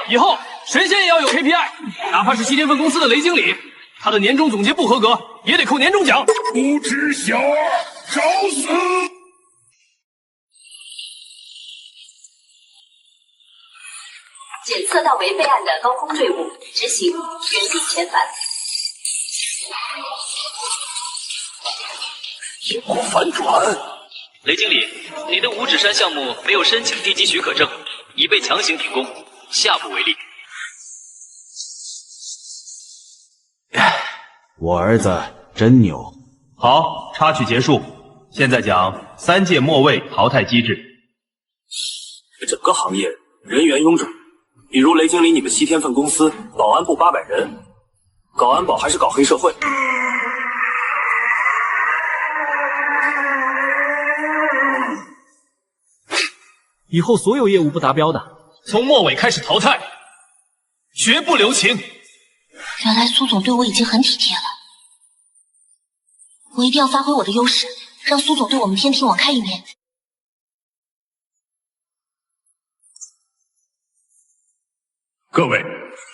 以后神仙也要有 KPI， 哪怕是西天分公司的雷经理，他的年终总结不合格，也得扣年终奖。不知小儿，找死！检测到违备案的高空坠物，执行原地遣返。业果反转。雷经理，你的五指山项目没有申请地基许可证，已被强行停工，下不为例。我儿子真牛。好，插曲结束。现在讲3届末位淘汰机制。整个行业人员臃肿。比如雷经理，你们西天分公司保安部800人，搞安保还是搞黑社会？以后所有业务不达标的，从末尾开始淘汰，绝不留情。原来苏总对我已经很体贴了，我一定要发挥我的优势，让苏总对我们天庭网开一面。各位，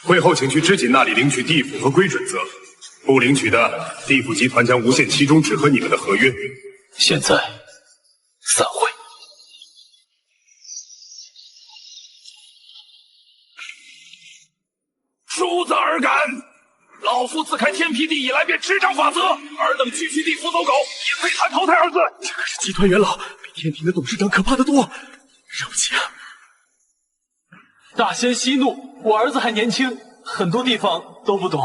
会后请去知锦那里领取地府合规准则，不领取的，地府集团将无限期终止和你们的合约。现在散会。叔子尔敢！老夫自开天辟地以来便执掌法则，尔等区区地府走狗，也配谈淘汰二字？这可是集团元老，比天庭的董事长可怕得多，惹不起啊！大仙息怒，我儿子还年轻，很多地方都不懂。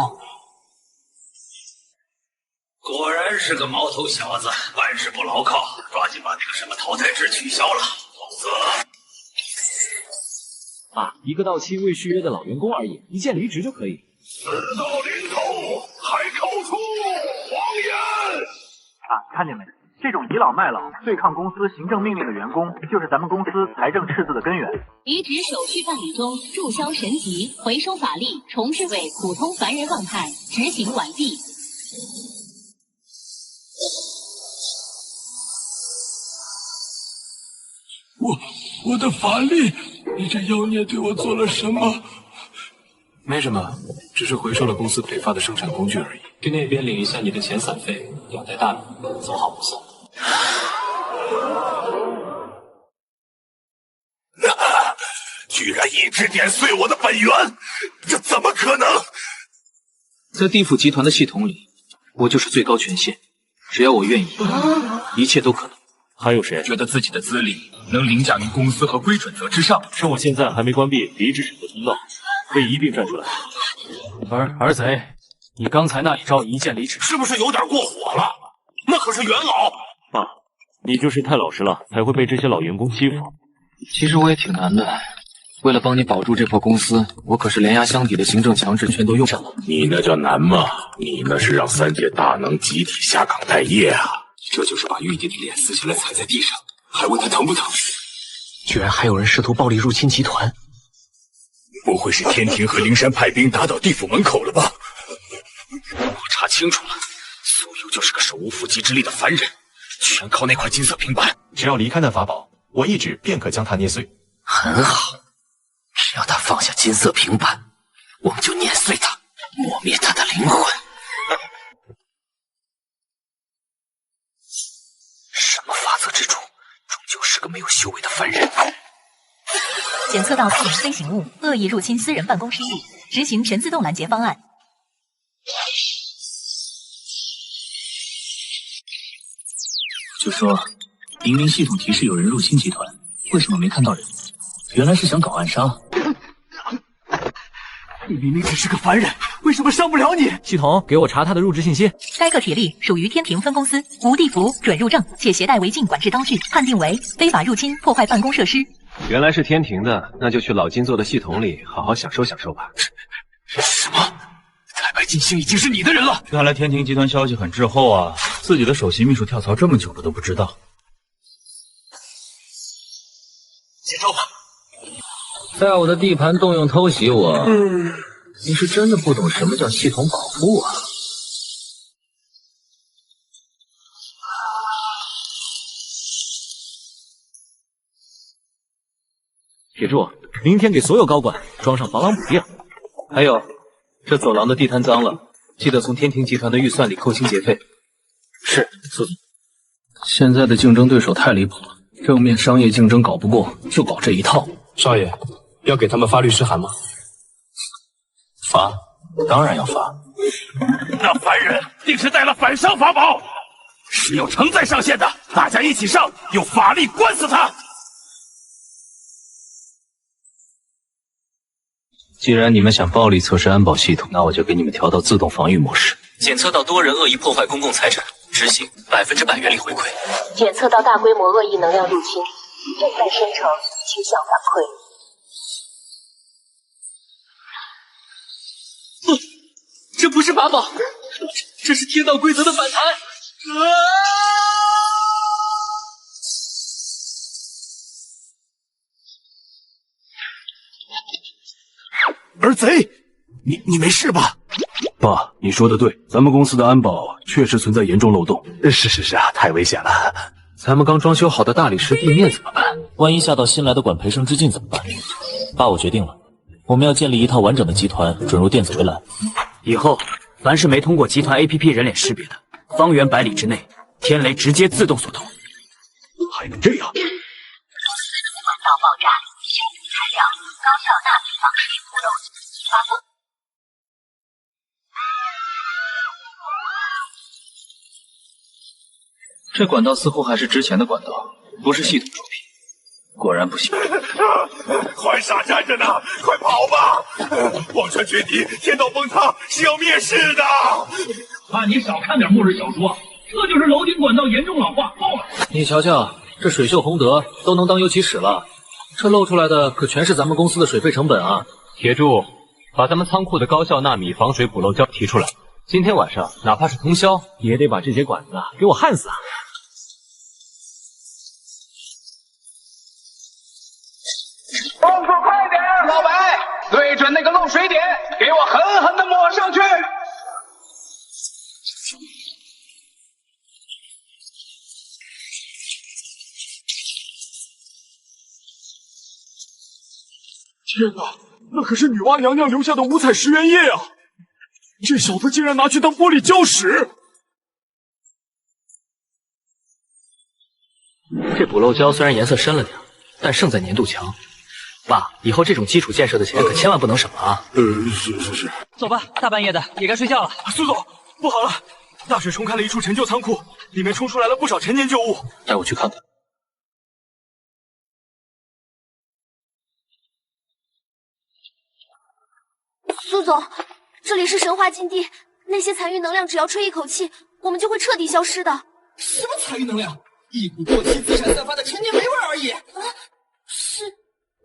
果然是个毛头小子，办事不牢靠，抓紧把那个什么淘汰制取消了，否则……爸，一个到期未续约的老员工而已，一键离职就可以。事到临头，还口出狂言！看见没？这种倚老卖老、对抗公司行政命令的员工，就是咱们公司财政赤字的根源。离职手续办理中，注销神级，回收法力，重置为普通凡人状态，执行完毕。我的法力，你这妖孽对我做了什么？没什么，只是回收了公司配发的生产工具而已。去那边领一下你的遣散费，两袋大米，走好不送。居然一指点碎我的本源，这怎么可能？在地府集团的系统里，我就是最高权限，只要我愿意，一切都可能。还有谁？觉得自己的资历能凌驾于公司和规准则之上。趁我现在还没关闭离职审核通道，可以一并站出来。儿贼，你刚才那一招一键离职，是不是有点过火了？那可是元老。爸，你就是太老实了，才会被这些老员工欺负。其实我也挺难的。为了帮你保住这破公司，我可是连压箱底的行政强制全都用上了。你那叫难吗？你那是让3届大能集体下岗待业啊！这就是把玉帝的脸撕下来踩在地上，还问他疼不疼？居然还有人试图暴力入侵集团！不会是天庭和灵山派兵打倒地府门口了吧？我查清楚了，苏游就是个手无缚鸡之力的凡人，居然靠那块金色平板。只要离开那法宝，我一指便可将它捏碎。很好，只要他放下金色平板，我们就碾碎他，磨灭他的灵魂。什么法则之主，终究是个没有修为的凡人。检测到私人飞行物恶意入侵私人办公室，执行全自动拦截方案。就说，明明系统提示有人入侵集团，为什么没看到人？原来是想搞暗杀。你明明只是个凡人，为什么伤不了你？系统，给我查他的入职信息。该个体力属于天庭分公司，无地符准入证，且携带违禁管制刀具，判定为非法入侵破坏办公设施。原来是天庭的，那就去老金做的系统里好好享受享受吧。什么？太白金星已经是你的人了？看来天庭集团消息很滞后啊，自己的首席秘书跳槽这么久了都不知道。接招吧！在我的地盘动用偷袭我，你是真的不懂什么叫系统保护啊！铁柱，明天给所有高管装上防狼补丁。还有，这走廊的地毯脏了，记得从天庭集团的预算里扣清洁费。是，苏总。现在的竞争对手太离谱了，正面商业竞争搞不过，就搞这一套。少爷，要给他们发律师函吗？发，当然要发。那凡人定是带了反商法宝，是有承载上线的，大家一起上，用法力关死他！既然你们想暴力测试安保系统，那我就给你们调到自动防御模式。检测到多人恶意破坏公共财产，执行100%原力回馈。检测到大规模恶意能量入侵，正在生成倾向反馈。这不是法宝，这是天道规则的反弹。儿贼，你没事吧？爸，你说的对，咱们公司的安保确实存在严重漏洞。是啊，太危险了。咱们刚装修好的大理石地面怎么办？万一吓到新来的管培生之境怎么办？爸，我决定了，我们要建立一套完整的集团准入电子围栏。以后凡是没通过集团 APP 人脸识别的，方圆100里之内，天雷直接自动锁头。还能这样？管道爆炸，修复材料，高效纳米防水补漏发布。这管道似乎还是之前的管道，不是系统出品，果然不行。快傻站着呢，快跑吧！皇权绝敌，天道崩塌，是要灭世的。怕你少看点末日小说，这就是楼顶管道严重老化爆了。你瞧瞧，这水秀洪德都能当油漆使了，这漏出来的可全是咱们公司的水费成本啊！铁柱，把咱们仓库的高效纳米防水补漏胶提出来，今天晚上哪怕是通宵，也得把这节管子给我焊死啊！动作快点，老白，对准那个漏水点，给我狠狠地抹上去！天哪，那可是女娲娘娘留下的五彩石原液啊！这小子竟然拿去当玻璃胶使！这补漏胶虽然颜色深了点，但胜在粘度强。爸，以后这种基础建设的钱可千万不能省了啊！是。走吧，大半夜的也该睡觉了。苏总，不好了，大水冲开了一处陈旧仓库，里面冲出来了不少陈年旧物。带我去看看。苏总，这里是神话禁地，那些残余能量只要吹一口气，我们就会彻底消失的。什么残余能量？一股过期资产散发的陈年霉味而已。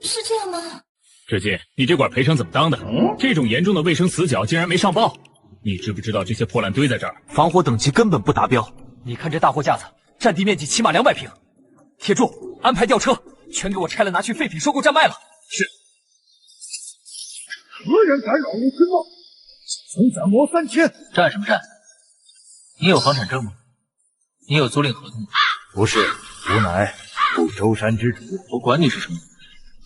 是这样吗？志进，你这管赔偿怎么当的？这种严重的卫生死角竟然没上报，你知不知道这些破烂堆在这儿，防火等级根本不达标？你看这大货架子，占地面积起码200平。铁柱，安排吊车，全给我拆了，拿去废品收购站卖了。是。何人敢扰入村落？总斩魔3000！站什么站？你有房产证吗？你有租赁合同吗？不是，吾乃不周山之主。我管你是什么，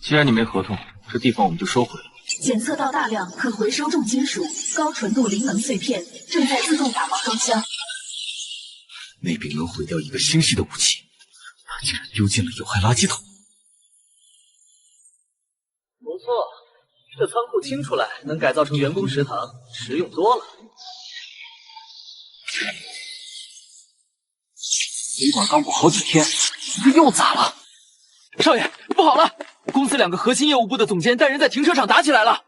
既然你没合同，这地方我们就收回了。检测到大量可回收重金属、高纯度灵能碎片，正在自动打包装箱。那柄能毁掉一个星系的武器，他竟然丢进了有害垃圾桶。不错，这仓库清出来能改造成员工食堂，实用多了。水管刚补好几天，这又咋了？少爷，不好了！公司2个核心业务部的总监带人在停车场打起来了。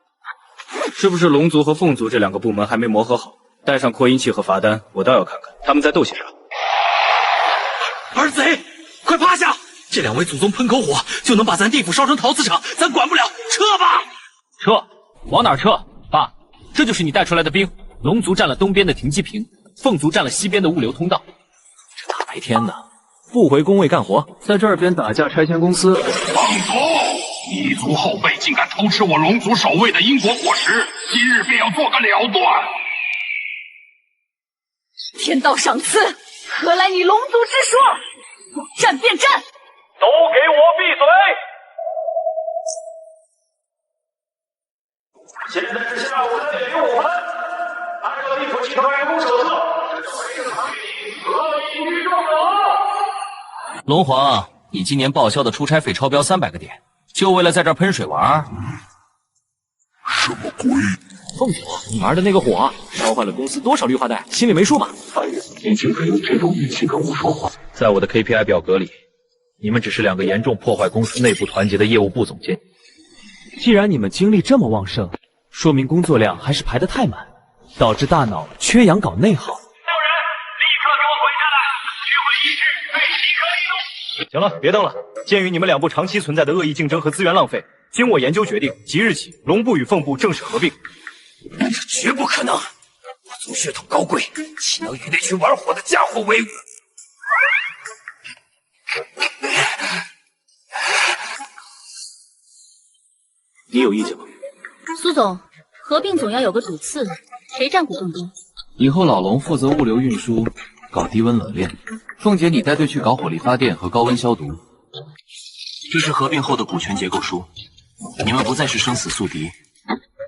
是不是龙族和凤族这2个部门还没磨合好？带上扩音器和罚单，我倒要看看他们在斗些啥。儿贼，快趴下！这2位祖宗喷口火，就能把咱地府烧成陶瓷厂，咱管不了，撤吧！撤？往哪儿撤？爸，这就是你带出来的兵。龙族占了东边的停机坪，凤族占了西边的物流通道。这大白天的，不回工位干活，在这边打架拆迁公司。放狗！异族后辈竟敢偷吃我龙族守卫的因果果实，今日便要做个了断！天道赏赐，何来你龙族之说？要战便战！都给我闭嘴！现在是下午3点05分，按照地府集团员工手册，这回场具体何以居众者？龙皇，你今年报销的出差费超标300个点，就为了在这儿喷水玩？什么鬼？凤九，你玩的那个火烧坏了公司多少绿化带，心里没数吧？哎呀，你竟然用这种语气跟我说话！在我的 KPI 表格里，你们只是2个严重破坏公司内部团结的业务部总监。既然你们精力这么旺盛，说明工作量还是排得太满，导致大脑缺氧搞内耗。行了，别瞪了。鉴于你们2部长期存在的恶意竞争和资源浪费，经我研究决定，即日起，龙部与凤部正式合并。这绝不可能！我族血统高贵，岂能与那群玩火的家伙为伍？你有意见吗？苏总，合并总要有个主次，谁占股更多？以后老龙负责物流运输，搞低温冷链；凤姐你带队去搞火力发电和高温消毒。这是合并后的股权结构书，你们不再是生死宿敌，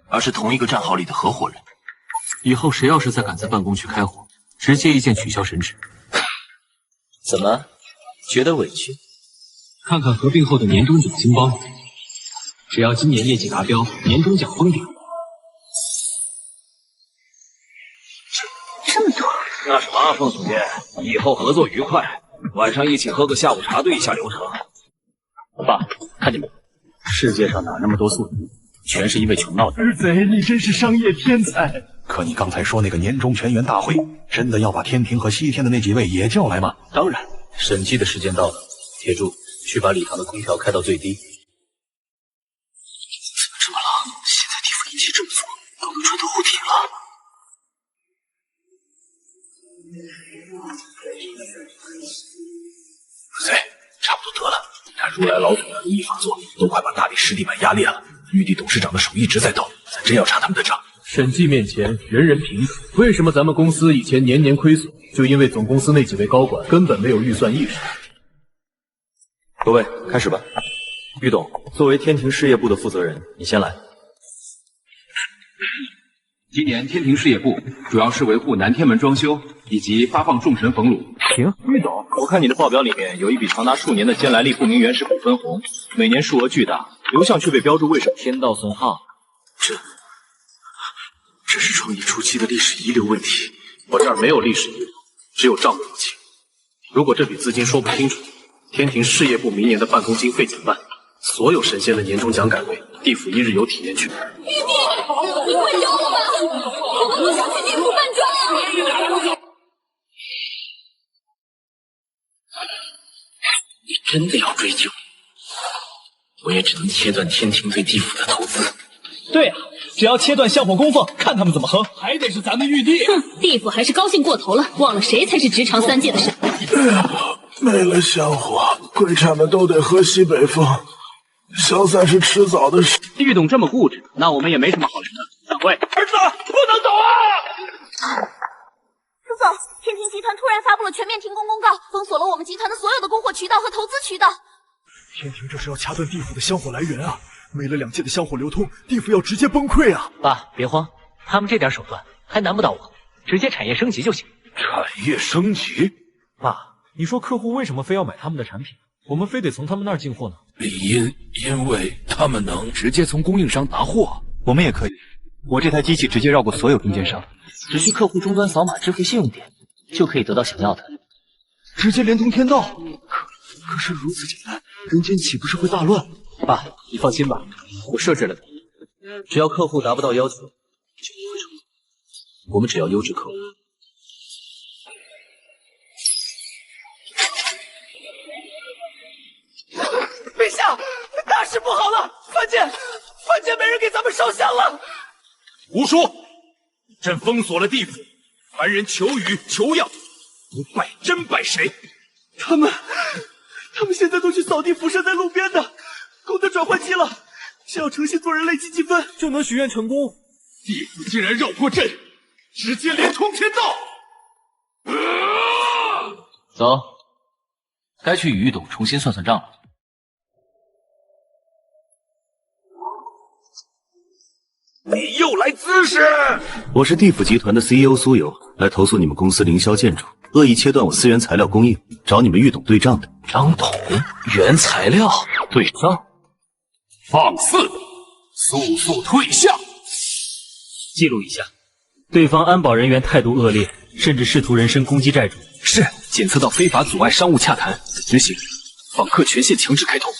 而是同一个战壕里的合伙人。以后谁要是再敢在办公区开火，直接一键取消神职。怎么，觉得委屈？看看合并后的年终奖金包，只要今年业绩达标，年终奖封顶。这么多？那什么，凤总监，以后合作愉快，晚上一起喝个下午茶，对一下流程。爸，看见没？世界上哪那么多宿敌，全是因为穷闹的。儿贼，你真是商业天才！可你刚才说那个年终全员大会，真的要把天庭和西天的那几位也叫来吗？当然，审计的时间到了。铁柱，去把礼堂的空调开到最低。怎么这么冷？现在地府阴气这么足，都能穿透护体了。儿贼，差不多得了。看如来老祖的如意法作，都快把大理石地板压裂了。玉帝董事长的手一直在抖，咱真要查他们的账。审计面前人人平等，为什么咱们公司以前年年亏损？就因为总公司那几位高管根本没有预算意识。各位，开始吧。玉董，作为天庭事业部的负责人，你先来。今年天庭事业部主要是维护南天门装修以及发放众神俸禄。行，玉董，我看你的报表里面有一笔长达数年的兼来历不明原始股分红，每年数额巨大，流向却被标注为什么？天道损耗。这是创业初期的历史遗留问题。我这儿没有历史遗留，只有账目不清。如果这笔资金说不清楚，天庭事业部明年的办公经费减半，所有神仙的年终奖改为地府1日游体验券。玉帝。你快救我吧！我们不想去地府搬砖啊！你真的要追究，我也只能切断天庭对地府的投资。对啊，只要切断香火供奉，看他们怎么哼，还得是咱们玉帝。地府还是高兴过头了，忘了谁才是执掌3界的神。没了香火，鬼差们都得喝西北风，消散是迟早的事。玉董这么固执，那我们也没什么好聊的。散会。儿子，不能走啊！叔总，天庭集团突然发布了全面停工公告，封锁了我们集团的所有的供货渠道和投资渠道。天庭这是要掐断地府的香火来源啊！没了2界的香火流通，地府要直接崩溃啊！爸，别慌，他们这点手段还难不倒我，直接产业升级就行。产业升级？爸，你说客户为什么非要买他们的产品？我们非得从他们那儿进货呢？因为他们能直接从供应商拿货，我们也可以。我这台机器直接绕过所有中间商，只需客户终端扫码支付信用点，就可以得到想要的，直接连通天道。可是如此简单，人间岂不是会大乱？爸，你放心吧，我设置了的，只要客户达不到要求，就不会成功。我们只要优质客户。陛下，大事不好了！凡间没人给咱们烧香了！胡说！朕封锁了地府，凡人求雨求药，不拜真拜谁？他们现在都去扫地phủ身在路边的，功德转换期了，只要诚心做人类积积分，就能许愿成功。地府竟然绕过朕，直接连通天道！走，该去与玉董重新算算账了。你又来滋事！我是地府集团的 CEO 苏游，来投诉你们公司凌霄建筑恶意切断我资源材料供应，找你们玉董对账的。张董，原材料对账，放肆！速退下！记录一下，对方安保人员态度恶劣，甚至试图人身攻击债主。是，检测到非法阻碍商务洽谈，执行。访客权限强制开通。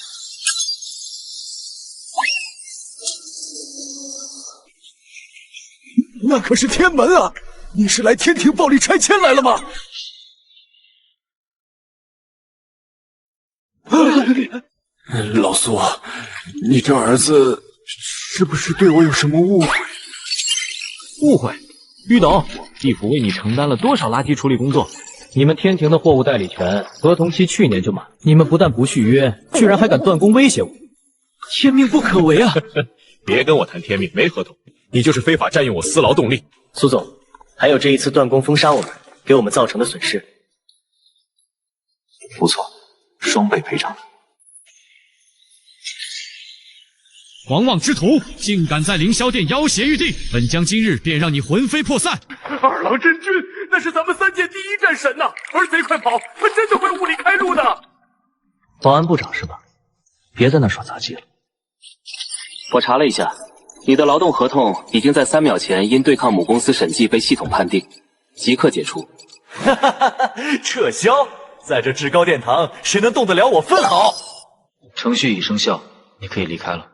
那可是天门啊！你是来天庭暴力拆迁来了吗？老苏，你这儿子是不是对我有什么误会？误会？玉董，地府为你承担了多少垃圾处理工作？你们天庭的货物代理权合同期去年就满，你们不但不续约，居然还敢断供威胁我，天命不可违啊！别跟我谈天命，没合同，你就是非法占用我私劳动力。苏总，还有这一次断供封杀我们，给我们造成的损失，不错，双倍赔偿。狂妄之徒，竟敢在凌霄殿要挟玉帝，本将今日便让你魂飞魄散！二郎真君，那是咱们3界第一战神呐！儿贼快跑，他真的会雾里开路的。保安部长是吧？别在那耍杂技了。我查了一下，你的劳动合同已经在3秒前因对抗母公司审计被系统判定，即刻解除。撤销？在这至高殿堂，谁能动得了我分毫？程序已生效，你可以离开了。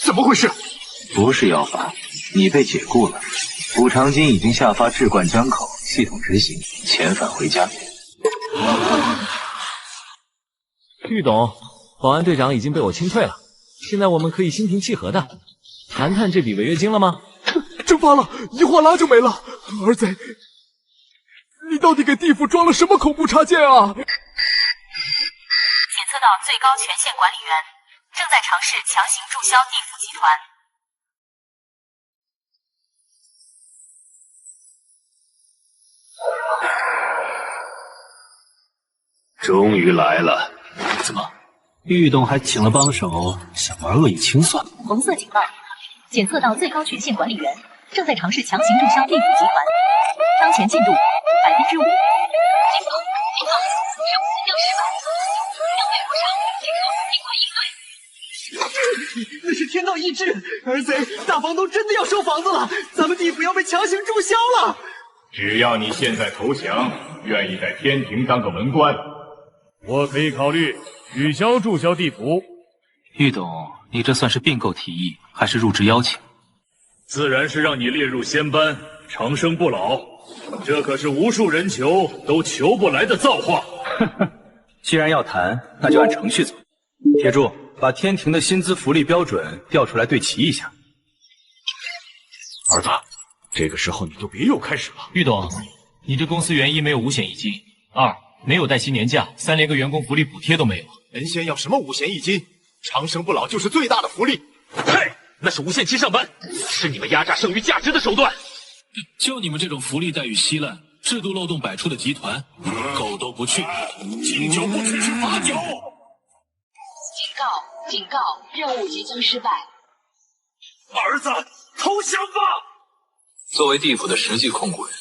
怎么回事？不是要罚，你被解雇了，补偿金已经下发至管江口，系统执行，遣返回家。玉董，保安队长已经被我清退了，现在我们可以心平气和的谈谈这笔违约金了吗？蒸发了，一晃拉就没了。儿贼，你到底给地府装了什么恐怖插件啊？检测到最高权限管理员正在尝试强行注销地府集团。终于来了。怎么，玉董还请了帮手，想玩恶意清算？红色警报，检测到最高权限管理员正在尝试强行注销地府集团，当前进度5%。警报！生死调失败，两位不上，即刻尽快应对。那是天道意志，儿贼，大房东真的要收房子了，咱们地府要被强行注销了。只要你现在投降，愿意在天庭当个文官，我可以考虑取消注销地府。玉董，你这算是并购提议，还是入职邀请？自然是让你列入仙班，长生不老。这可是无数人求都求不来的造化。既然要谈，那就按程序走。铁柱，把天庭的薪资福利标准调出来对齐一下。儿子，这个时候你就别又开始了。玉董，你这公司原一没有五险一金，2没有带薪年假，3连个员工福利补贴都没有。神仙要什么五险一金？长生不老就是最大的福利。嘿，那是无限期上班，是你们压榨剩余价值的手段。就你们这种福利待遇稀烂、制度漏洞百出的集团，狗都不去，敬酒不去是罚酒。警告！任务即将失败。儿子，投降吧！作为地府的实际控股人，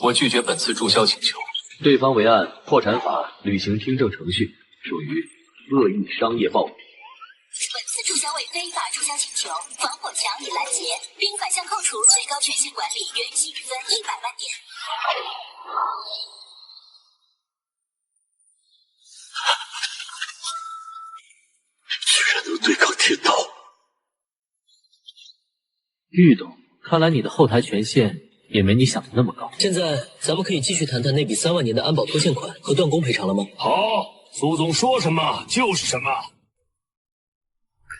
我拒绝本次注销请求。对方为按破产法履行听证程序，属于恶意商业暴力。本次注销为非法注销请求，防火墙已拦截，并反向扣除最高权限管理原息余分100万点。居然能对抗天道！玉董，看来你的后台权限也没你想的那么高。现在咱们可以继续谈谈那笔3万年的安保拖欠款和断供赔偿了吗？好，苏总说什么就是什么。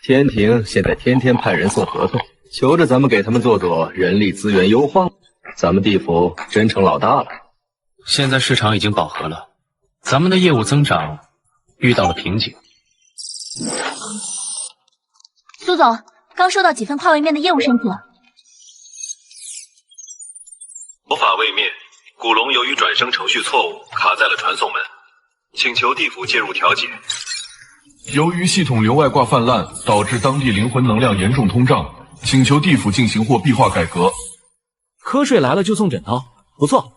天庭现在天天派人送合同，求着咱们给他们做人力资源优化。咱们地府真成老大了。现在市场已经饱和了，咱们的业务增长遇到了瓶颈。苏总，刚收到几份跨位面的业务申请。魔法位面，古龙由于转生程序错误卡在了传送门，请求地府介入调解。由于系统流外挂泛滥，导致当地灵魂能量严重通胀，请求地府进行货币化改革。瞌睡来了就送枕头，不错。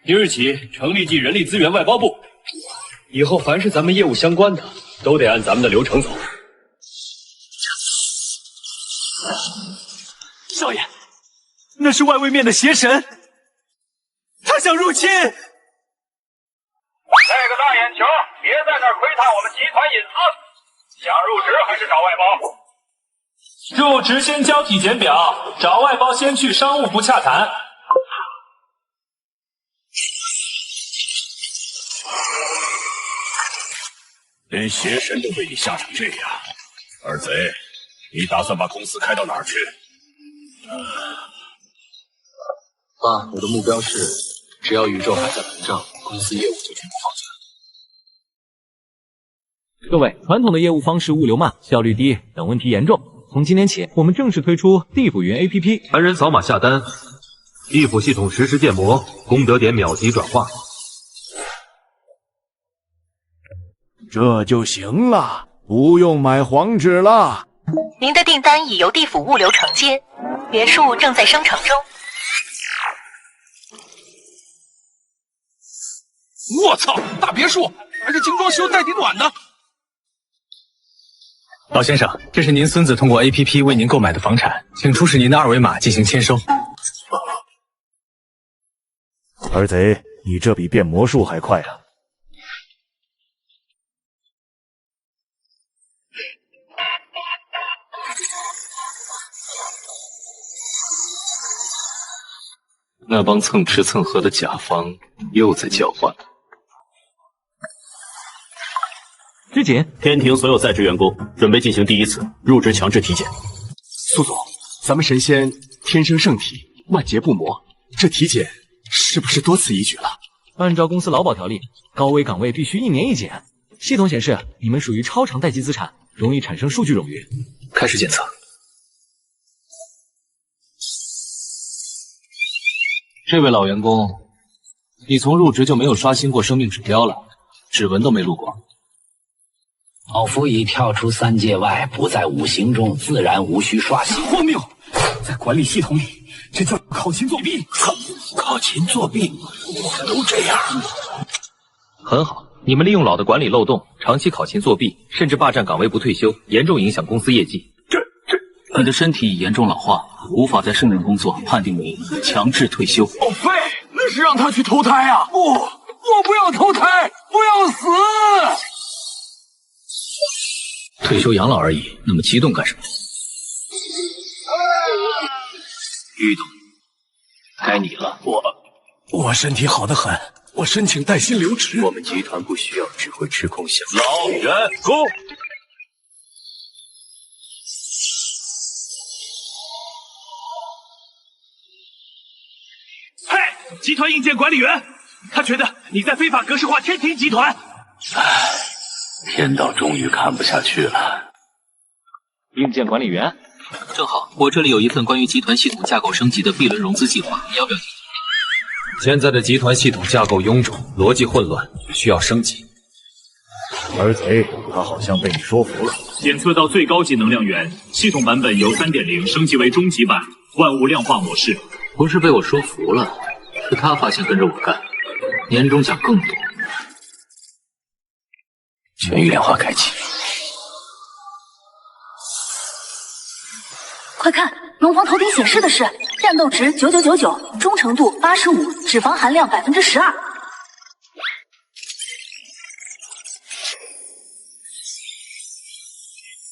即日起成立即人力资源外包部，以后凡是咱们业务相关的，都得按咱们的流程走。少爷，那是外位面的邪神，他想入侵。那个大眼球，别在那儿窥探我们集团隐私！想入职还是找外包？入职先交体检表，找外包先去商务部洽谈。连邪神都被你吓成这样，二贼，你打算把公司开到哪儿去？爸，我的目标是，只要宇宙还在膨胀，公司业务就全部放下。各位，传统的业务方式物流慢、效率低等问题严重。从今天起，我们正式推出地府云 APP， 凡人扫码下单，地府系统实时建模，功德点秒级转化。这就行了，不用买黄纸了。您的订单已由地府物流承接，别墅正在生成中。我操，大别墅，还是精装修带顶暖的。老先生，这是您孙子通过 APP 为您购买的房产，请出示您的2维码进行签收。儿贼，你这比变魔术还快啊！那帮蹭吃蹭喝的甲方又在叫唤。知锦，天庭所有在职员工准备进行第一次入职强制体检。苏总，咱们神仙天生圣体，万劫不磨，这体检是不是多此一举了？按照公司劳保条例，高危岗位必须1年一检。系统显示你们属于超长待机资产，容易产生数据冗余。开始检测。这位老员工，你从入职就没有刷新过生命指标了，指纹都没录过。老夫已跳出3界外，不在5行中，自然无需刷新。荒谬！在管理系统里，这叫考勤作弊。考勤作弊，我们都这样。很好，你们利用老的管理漏洞，长期考勤作弊，甚至霸占岗位不退休，严重影响公司业绩。你的身体已严重老化，无法再胜任工作，判定为强制退休。哦，废！那是让他去投胎啊！不，我不要投胎，不要死！退休养老而已，那么激动干什么？玉董，该你了。我身体好得很，我申请带薪留职。我们集团不需要只会吃空饷。老员工，嘿，集团硬件管理员，他觉得你在非法格式化天庭集团。天道终于看不下去了。硬件管理员，正好，我这里有一份关于集团系统架构升级的 B 轮融资计划，你要不要听？现在的集团系统架构臃肿，逻辑混乱，需要升级。儿贼，他好像被你说服了。检测到最高级能量源，系统版本由 3.0 升级为中级版，万物量化模式。不是被我说服了，是他发现跟着我干，年终奖更多。全域量化开启。快看，农房头顶显示的是战斗值9999，忠诚度85，脂肪含量12%。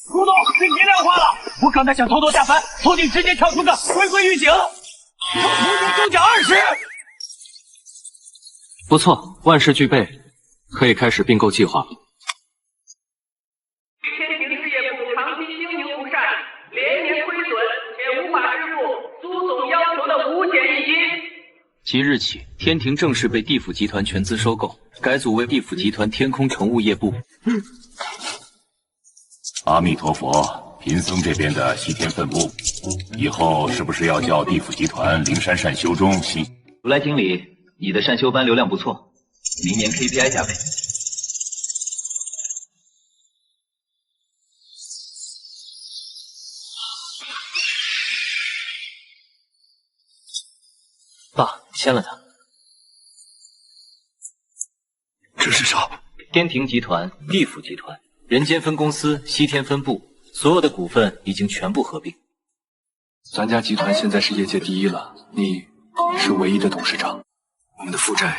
咕咚，信息量化了！我刚才想偷偷下凡，头顶直接跳出个回归预警，头顶中奖20。不错，万事俱备，可以开始并购计划了。天庭事业部长期经营不善，连年亏损，且无法支付苏总要求的五险一金。即日起，天庭正式被地府集团全资收购，改组为地府集团天空城物业部。阿弥陀佛，贫僧这边的西天分部，以后是不是要叫地府集团灵山善修中新？如来经理，你的善修班流量不错，明年 KPI 加倍。爸，签了他。这是啥？天庭集团、地府集团、人间分公司、西天分部，所有的股份已经全部合并。咱家集团现在是业界第一了，你是唯一的董事长，我们的负债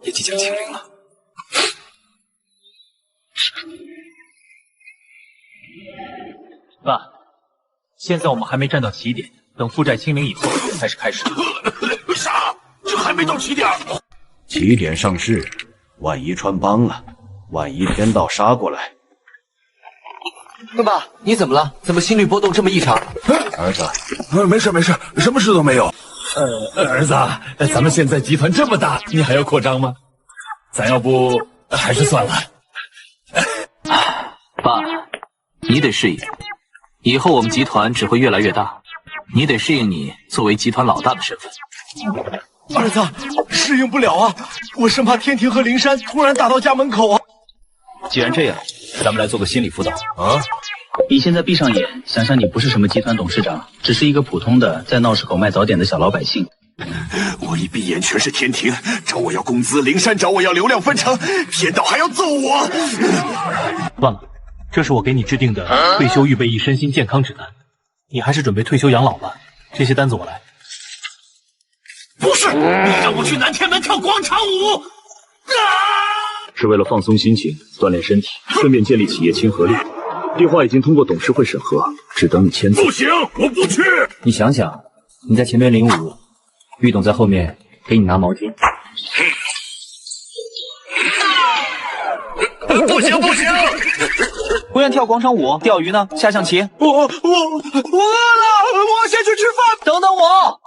也即将清零了。爸，现在我们还没站到起点，等负债清零以后才是开始。啥？这还没到起点？起点上市，万一穿帮了，万一天道杀过来。爸爸，你怎么了？怎么心率波动这么异常？儿子，没事没事，什么事都没有。儿子，咱们现在集团这么大，你还要扩张吗？咱要不还是算了。爸，你得适应，以后我们集团只会越来越大，你得适应你作为集团老大的身份。儿子，适应不了啊！我生怕天庭和灵山突然打到家门口啊！既然这样，咱们来做个心理辅导啊！你现在闭上眼，想象你不是什么集团董事长，只是一个普通的在闹市口卖早点的小老百姓。我一闭眼全是天庭，找我要工资，灵山找我要流量分成，天道还要揍我。算了，这是我给你制定的退休预备役身心健康指南，你还是准备退休养老吧。这些单子我来。不是，你让我去南天门跳广场舞。是为了放松心情，锻炼身体，顺便建立企业亲和力。计划已经通过董事会审核，只等你签字。不行，我不去。你想想，你在前面领舞，玉董在后面给你拿毛巾。不行不行！不愿跳广场舞、钓鱼呢？下象棋？我饿了，我先去吃饭。等等我。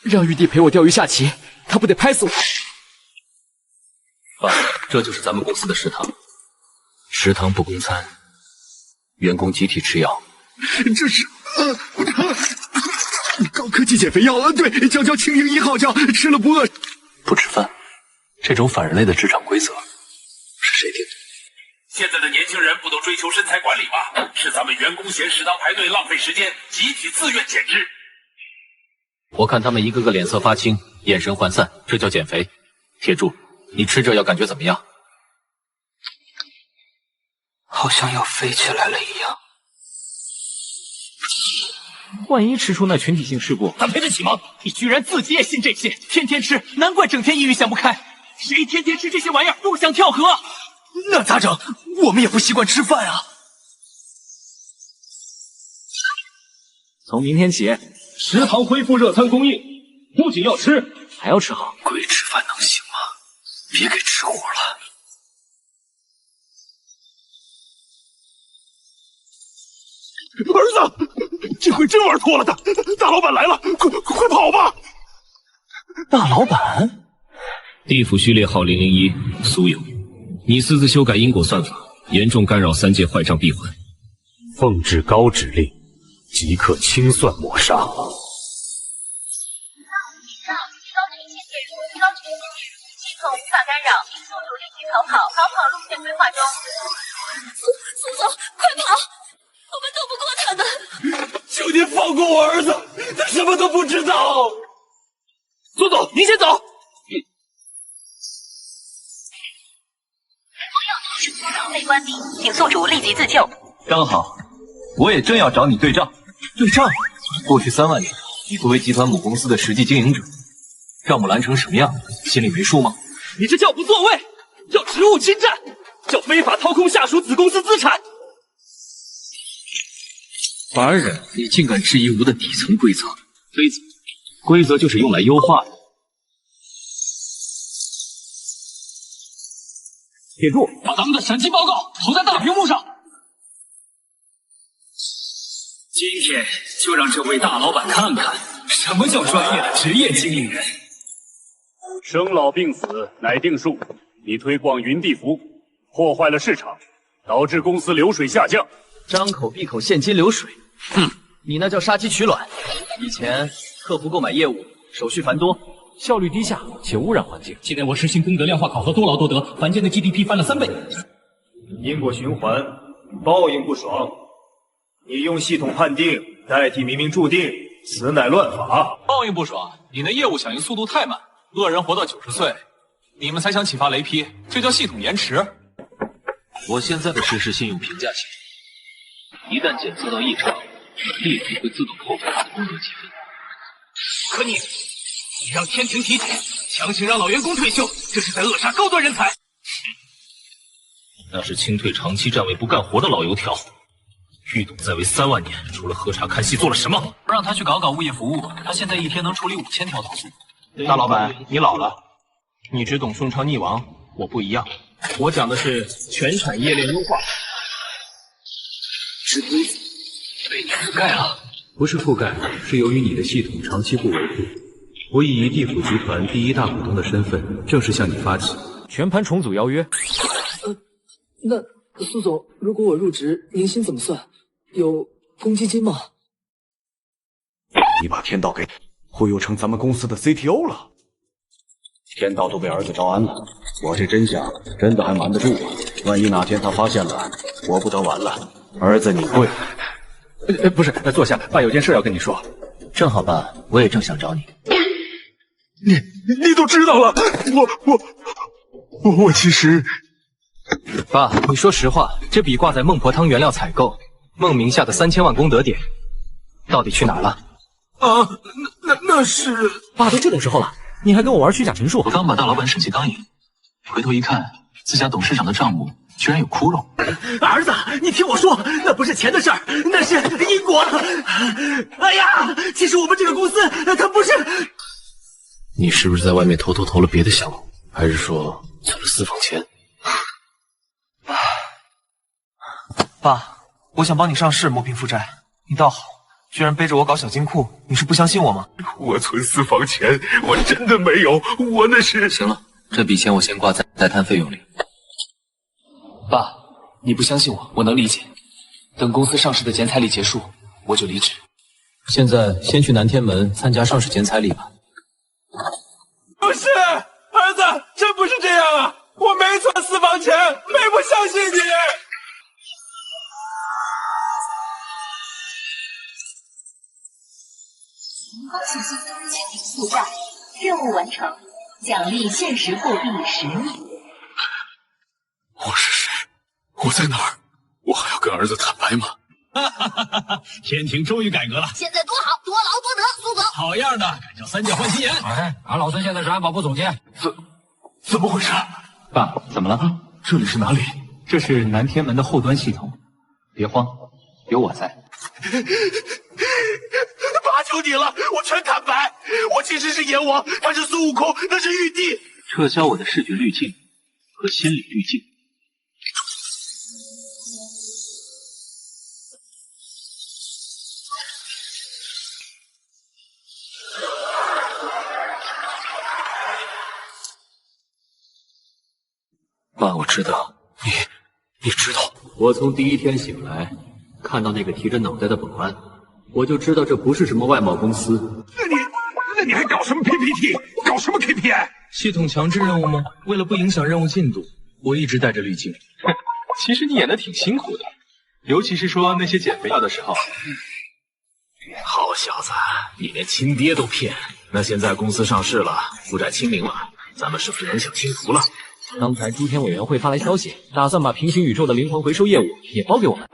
让玉帝陪我钓鱼下棋，他不得拍死我！爸，这就是咱们公司的食堂，食堂不供餐，员工集体吃药。这是高科技减肥药，对，叫青鹰1号胶，吃了不饿。不吃饭，这种反人类的职场规则是谁定的？现在的年轻人不都追求身材管理吗？是咱们员工嫌食堂排队浪费时间，集体自愿减脂。我看他们一个个脸色发青，眼神涣散，这叫减肥。铁柱，你吃这药感觉怎么样？好像要飞起来了一样。万一吃出那群体性事故，咱赔得起吗？你居然自己也信这些，天天吃，难怪整天抑郁想不开。谁天天吃这些玩意儿，不想跳河？那咋整？我们也不习惯吃饭啊。从明天起，食堂恢复热餐供应，不仅要吃，还要吃好。鬼吃饭能行吗？别给吃火了。儿子，这回真玩脱了的！大老板来了，快跑吧！大老板，地府序列号001苏有，你私自修改因果算法，严重干扰3界坏账闭环，奉至高指令，即刻清算抹杀。系统无法干扰，宿主立即逃跑，逃跑路线规划中。苏总，快跑！我们斗不过他的。求您放过我儿子，他什么都不知道。苏总，您先走。系统被关闭，请宿主立即自救。刚好，我也正要找你对账。对账？过去3万年，你作为集团母公司的实际经营者，账目拦成什么样，心里没数吗？你这叫不作为，叫职务侵占，叫非法掏空下属子公司资产。凡人，你竟敢质疑我的底层规则？规则就是用来优化的。铁柱，把咱们的审计报告投在大屏幕上。今天就让这位大老板看看什么叫专业的职业经理人。生老病死乃定数，你推广云地服，破坏了市场，导致公司流水下降。张口闭口现金流水，哼，你那叫杀鸡取卵。以前客服购买业务手续繁多，效率低下且污染环境。现在我实行功德量化考核，多劳多得，凡间的 GDP 翻了3倍。因果循环，报应不爽。你用系统判定代替冥冥注定，此乃乱法。报应不爽，你的业务响应速度太慢，恶人活到90岁，你们才想启发雷劈，这叫系统延迟。我现在的实时信用评价系统，一旦检测到异常，立即会自动扣分他的功德积分。可你让天庭体检，强行让老员工退休，这是在扼杀高端人才。那是清退长期站位不干活的老油条。玉董在位3万年，除了喝茶看戏做了什么？让他去搞物业服务，他现在一天能处理5000条投诉。大老板，你老了，你只懂顺畅逆王，我不一样，我讲的是全产业链优化。是规则被你覆盖了。不是覆盖，是由于你的系统长期不维护。我以地府集团第1大股东的身份，正式向你发起全盘重组邀约。那苏总，如果我入职，年薪怎么算？有公积金吗？你把天道给忽悠成咱们公司的 CTO 了。天道都被儿子招安了，我这真相真的还瞒得住啊？万一哪天他发现了，我不得完了。儿子你跪。不是，坐下，爸有件事要跟你说。正好爸，我也正想找你。你都知道了，我其实……爸，你说实话，这笔挂在孟婆汤原料采购，孟名下的3000万功德点，到底去哪儿了？啊，那是……爸，都这种时候了，你还跟我玩虚假陈述？我刚把大老板审计纲领，回头一看，自家董事长的账目居然有窟窿。儿子，你听我说，那不是钱的事儿，那是因果。哎呀，其实我们这个公司，它不是……你是不是在外面偷偷投了别的项目，还是说存了私房钱？爸，我想帮你上市磨平负债，你倒好，居然背着我搞小金库，你是不相信我吗？我存私房钱，我真的没有，我那是……行了，这笔钱我先挂在代摊费用里。爸，你不相信我，我能理解。等公司上市的剪彩礼结束，我就离职。现在先去南天门参加上市剪彩礼吧。不是，儿子，真不是这样啊！我没存私房钱，妹不相信你。恭喜苏总潜艇速战，任务完成，奖励现实货币10亿。我是谁？我在哪儿？我还要跟儿子坦白吗？天庭终于改革了，现在多好，多劳多得，苏总。好样的，敢叫3届换新人！哎，俺老孙现在是安保部总监。怎么回事？爸，怎么了？这里是哪里？这是南天门的后端系统，别慌，有我在。爸，求你了，我全坦白，我其实是阎王，他是孙悟空，那是玉帝。撤销我的视觉滤镜和心理滤镜。爸，我知道，你知道？我从第一天醒来，看到那个提着脑袋的保安，我就知道这不是什么外贸公司。那你还搞什么 PPT， 搞什么 KPI？ 系统强制任务吗？为了不影响任务进度，我一直带着滤镜。其实你演的挺辛苦的，尤其是说那些减肥药的时候。好小子，你连亲爹都骗。那现在公司上市了，负债清零了，咱们是不是能享清福了？刚才诸天委员会发来消息，打算把平行宇宙的灵魂回收业务也包给我们。